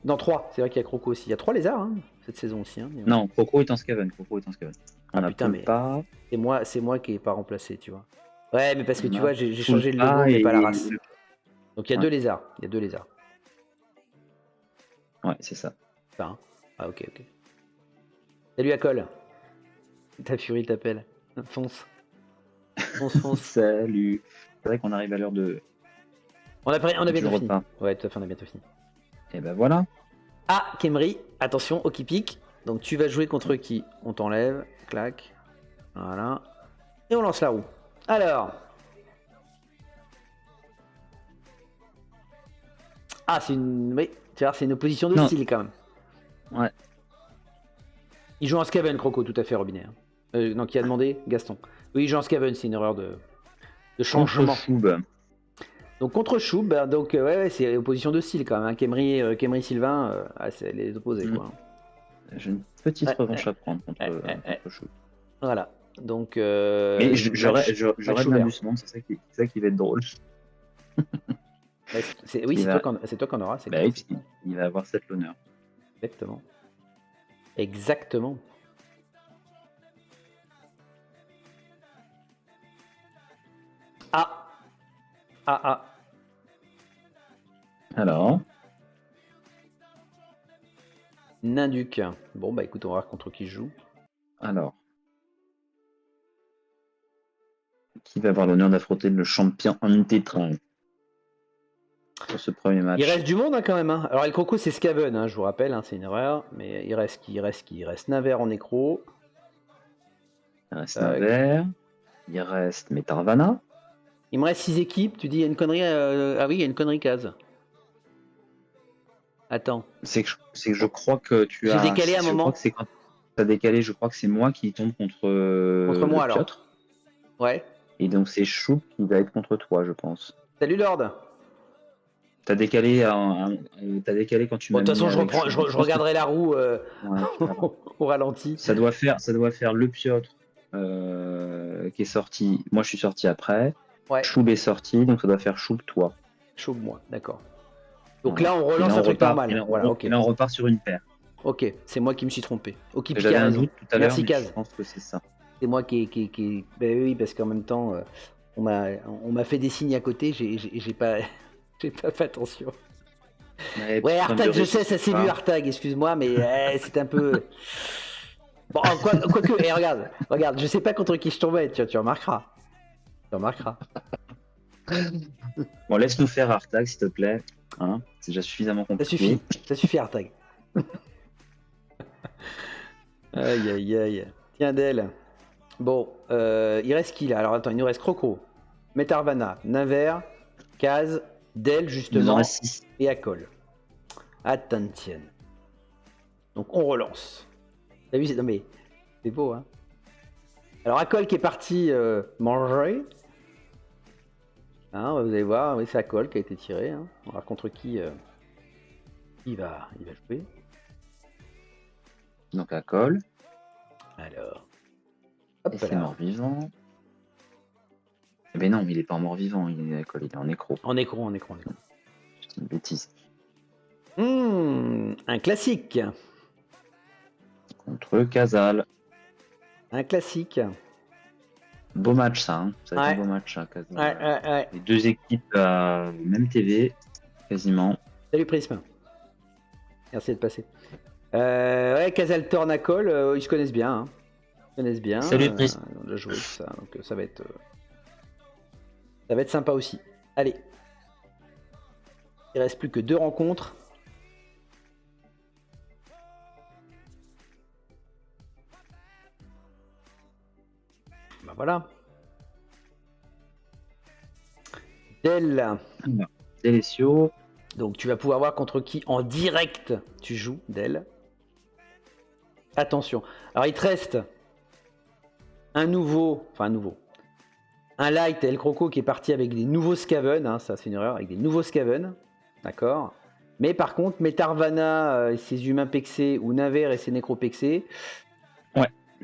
Non, trois. C'est vrai qu'il y a Croco aussi. Il y a trois lézards hein, cette saison aussi. Hein. Non, Crocro est en Skaven. On a putain, mais- pas. C'est moi qui n'ai pas remplacé, tu vois. Ouais, mais parce que tu On a vois, j'ai changé le logo, Poulpa mais et pas la race. le- Donc il y a Ouais. deux lézards. Il y a deux lézards. Ouais, c'est ça. Enfin, ah, ok. Salut Acol. Ta furie t'appelle. Fonce. Fonce. Salut. C'est vrai qu'on arrive à l'heure de. On a du bientôt fini. repas. Ouais, tout à fait, on a bientôt fini. Et ben voilà. Ah, Kemri, attention, au qui pique. Donc tu vas jouer contre qui? On t'enlève, clac. Voilà. Et on lance la roue. Alors. Ah, c'est une. Oui, tu vois, c'est une opposition de Non. style quand même. Ouais. Il joue en Skaven, Croco, tout à fait, Robinet. Hein. Non, qui a demandé Gaston. Oui, il joue en Skaven, c'est une erreur de changement. Contre Choub. Donc contre Choub, ben, donc ouais, c'est opposition de style quand même. Hein. Kemri Sylvain, c'est les opposés quoi. J'ai une petite revanche à prendre contre Choub. Voilà. Donc. Mais j'aurais de ouvert. l'amusement, c'est ça qui va être drôle. Ouais, oui, c'est toi qu'on aura. Bah oui, il va avoir cette l'honneur. Exactement. Exactement. Ah. Alors, Ninduc. Bon, bah écoute, on va voir contre qui je joue. alors. Qui va avoir l'honneur d'affronter le champion en tétran pour ce premier match? Il reste du monde hein, quand même. Hein. Alors, El Croco, c'est Skaven, hein, je vous rappelle, hein, c'est une erreur. Mais il reste qui? Il reste Naver en nécro. Il reste Naver. Il reste Metarvana. Il me reste 6 équipes. Tu dis, il y a une connerie. Ah oui, il y a une connerie case. Attends. C'est que je crois que tu as. J'ai décalé un je moment. crois que c'est quand tu as décalé, je crois que c'est moi qui tombe contre moi, alors. Piotr. Ouais. Et donc c'est Choub qui va être contre toi, je pense. Salut Lord. T'as décalé, quand tu m'as. Bon, de toute façon, mis je regarderai la roue Ouais, au ralenti. ça doit faire le Piotr qui est sorti. Moi, je suis sorti après. Ouais. Choub est sorti, donc ça doit faire Choub toi. Choub moi, d'accord. Donc là, on relance un truc repart, normal. Et là, Voilà, ok. et là, on repart sur une paire. Ok, c'est moi qui me suis trompé. Ok, J'avais un doute tout à l'heure, Merci mais Kaz. je pense que c'est ça. C'est moi qui... Ben oui, parce qu'en même temps, on m'a fait des signes à côté, j'ai pas fait attention. Ouais, Artag, je sais, ça s'est vu Artag, excuse-moi, mais c'est un peu... Bon, quoique, regarde, je sais pas contre qui je tombais, tu remarqueras. Bon, laisse-nous faire Artag, s'il te plaît. Hein, c'est déjà suffisamment compliqué. Ça suffit Artag. Aïe. Tiens d'elle. Bon, il reste qui là? Alors attends, il nous reste Croco, Metarvana, Naver, Kaz, Del justement, et Akol. Attention. Donc on relance. T'as vu, non mais c'est beau hein. Alors Akol qui est parti manger. Hein, vous allez voir, oui, c'est Akol qui a été tiré. Hein. On va voir contre qui il va jouer. Donc Akol. Alors. Et c'est mort-vivant. Mais non, il est pas en mort-vivant, il est en nécro. En écran. C'est une bêtise. Un classique. Contre Casal. Un classique. Beau match, ça. Hein. Ça va être Ouais. un beau match, ça, Casal. Ouais. Les deux équipes même TV, quasiment. Salut Prisme. Merci de passer. Ouais, Casal Tornacol, ils se connaissent bien. Hein. Ils se connaissent bien. Salut, Prisme. On a déjà joué tout ça, donc ça va être sympa aussi. Allez. Il reste plus que 2 rencontres. Bah voilà. Del. Delesio. Donc tu vas pouvoir voir contre qui en direct tu joues, Del. Attention. Alors il te reste un light El Croco qui est parti avec des nouveaux Skaven, hein, ça c'est une erreur, avec des nouveaux Skaven, d'accord. Mais par contre, Metarvana et ses humains pexés ou Naver et ses nécros pexés,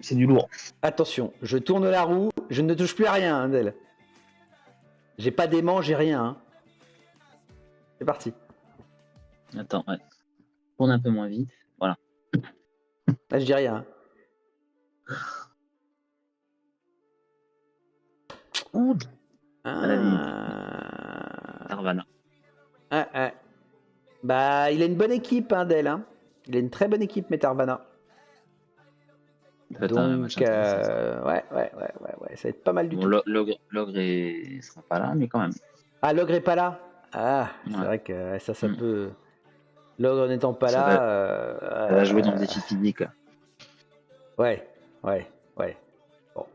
C'est du lourd. attention, je tourne la roue, je ne touche plus à rien, hein, Del. J'ai pas d'aimant, j'ai rien. Hein. C'est parti. Attends, ouais. Tourne un peu moins vite. Voilà. Là, je dis rien. Ouh, Ah. Tarvana. Ouais. Bah, il a une bonne équipe, hein, Del. Hein. Il a une très bonne équipe, Metarvana. Peut-être un match Donc, intéressant, ouais, ça va être pas mal du Bon, tout. L'ogre sera pas là, mais quand même. Ah, l'ogre est pas là. Ah, c'est Ouais. vrai que ça peut. L'ogre n'étant pas Ça là. Ça va jouer dans le défi physique. Là. Ouais. Bon.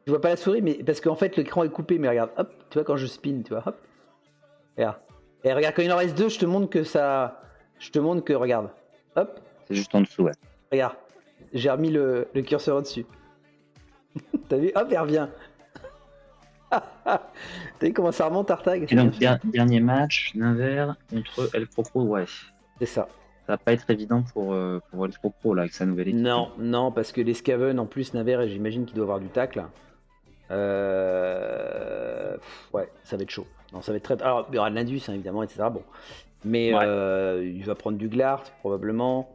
Tu vois pas la souris, mais parce qu'en fait l'écran est coupé, mais regarde, hop, tu vois quand je spin, tu vois, hop. Regarde. Et regarde, quand il en reste 2, je te montre que ça. Je te montre que, regarde. Hop, C'est juste en dessous, ouais. regarde. J'ai remis le curseur au-dessus. T'as vu? Hop, il revient. T'as vu comment ça remonte, Artag? Et donc, dernier match, Naver contre El Croco, ouais. C'est ça. Ça va pas être évident pour El Croco, là, avec sa nouvelle équipe. Non, parce que les Skaven, en plus, Naver, j'imagine qu'il doit avoir du tacle. Ouais, ça va être chaud. Non, ça va être très. Alors, il y aura de l'Indus, hein, évidemment, etc. Bon. Mais Ouais. il va prendre du Glart, probablement.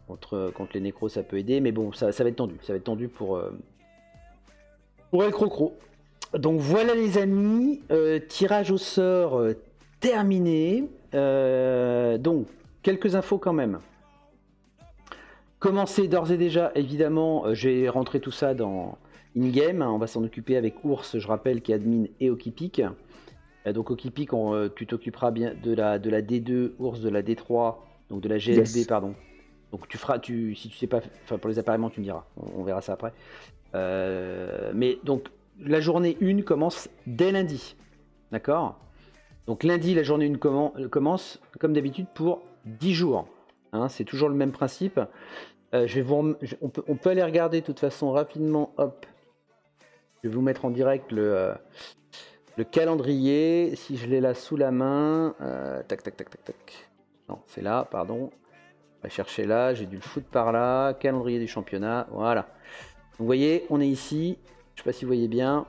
Contre les Nécros, ça peut aider. Mais bon, ça va être tendu. Ça va être tendu pour El Crocro. Donc voilà, les amis. Tirage au sort terminé. Donc, quelques infos quand même. Commencez d'ores et déjà, évidemment, j'ai rentré tout ça dans in-game. On va s'en occuper avec Ours, je rappelle, qui est admin, et Okipic. Donc Okipic, tu t'occuperas bien de la D2, Ours de la D3, donc de la GSB, Yes. pardon. Donc si tu sais pas, enfin pour les appareillements, tu me diras, on verra ça après. Mais donc la journée 1 commence dès lundi, d'accord? Donc lundi, la journée 1 commence, comme d'habitude, pour 10 jours. Hein, c'est toujours le même principe. On peut aller regarder de toute façon rapidement. Hop, je vais vous mettre en direct le calendrier. Si je l'ai là sous la main, tac. Non, c'est là, pardon. On va chercher là. J'ai dû le foutre par là. Calendrier du championnat. Voilà. Donc, vous voyez, on est ici. Je sais pas si vous voyez bien,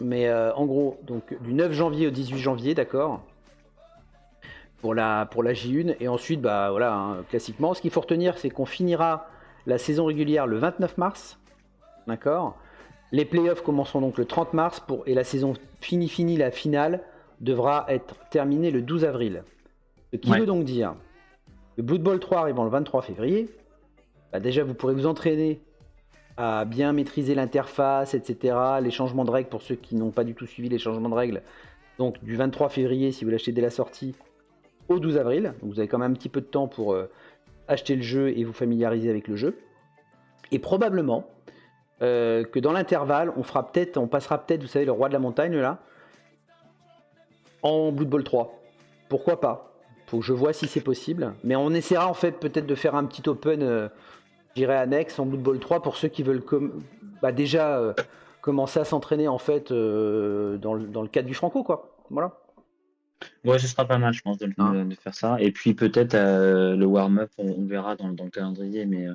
mais en gros, donc du 9 janvier au 18 janvier, d'accord. Pour la J1 et ensuite bah voilà, hein, classiquement ce qu'il faut retenir, c'est qu'on finira la saison régulière le 29 mars, d'accord. Les playoffs commenceront donc le 30 mars et la saison finie, la finale devra être terminée le 12 avril. Ce qui veut donc dire le Blood Bowl 3 arrivant le 23 février, bah déjà vous pourrez vous entraîner à bien maîtriser l'interface, etc., les changements de règles pour ceux qui n'ont pas du tout suivi les changements de règles. Donc du 23 février si vous l'achetez dès la sortie au 12 avril, donc vous avez quand même un petit peu de temps pour acheter le jeu et vous familiariser avec le jeu. Et probablement que dans l'intervalle, on passera peut-être, vous savez, le roi de la montagne là, en Blood Bowl 3. Pourquoi pas? Faut que je vois si c'est possible. Mais on essaiera en fait peut-être de faire un petit open, je dirais annexe en Blood Bowl 3 pour ceux qui veulent déjà commencer à s'entraîner en fait dans le cadre du Franco, quoi. Voilà. Ouais, ce sera pas mal, je pense, de faire ça. Et puis peut-être le warm-up, on verra dans le calendrier, mais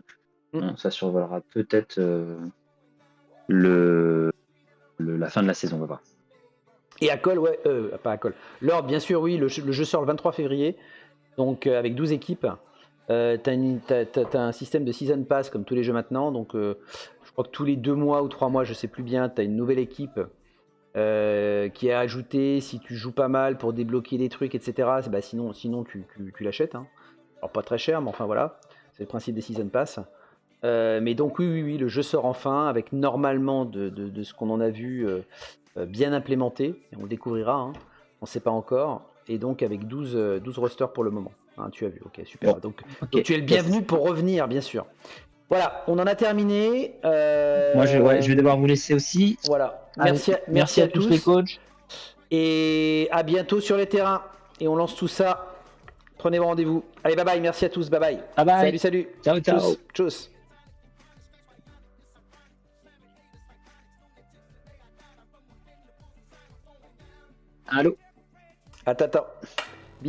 ça survolera peut-être le la fin de la saison, on va voir. Et à Col, ouais, pas à Col. L'ordre, bien sûr, oui, le jeu sort le 23 février, donc avec 12 équipes. T'as un système de season pass comme tous les jeux maintenant, donc je crois que tous les 2 mois ou 3 mois, je sais plus bien, t'as une nouvelle équipe qui est ajoutée si tu joues pas mal pour débloquer des trucs, etc. Bah, sinon tu l'achètes. Hein. Alors pas très cher, mais enfin voilà, c'est le principe des season pass. Mais donc oui, le jeu sort enfin avec normalement de ce qu'on en a vu bien implémenté, et on le découvrira, hein. On ne sait pas encore, et donc avec 12 rosters pour le moment. Hein, tu as vu, ok, super. Bon, donc ok. tu es le bienvenu pour revenir, bien sûr. Voilà, on en a terminé. Moi, je vais devoir vous laisser aussi. Voilà, Allez, merci à tous les coachs. Et à bientôt sur les terrains. Et on lance tout ça. Prenez rendez-vous. Allez, bye bye, merci à tous, bye bye. Bye bye. Salut. Ciao. Tchuss. Tchuss. Allô. Attends.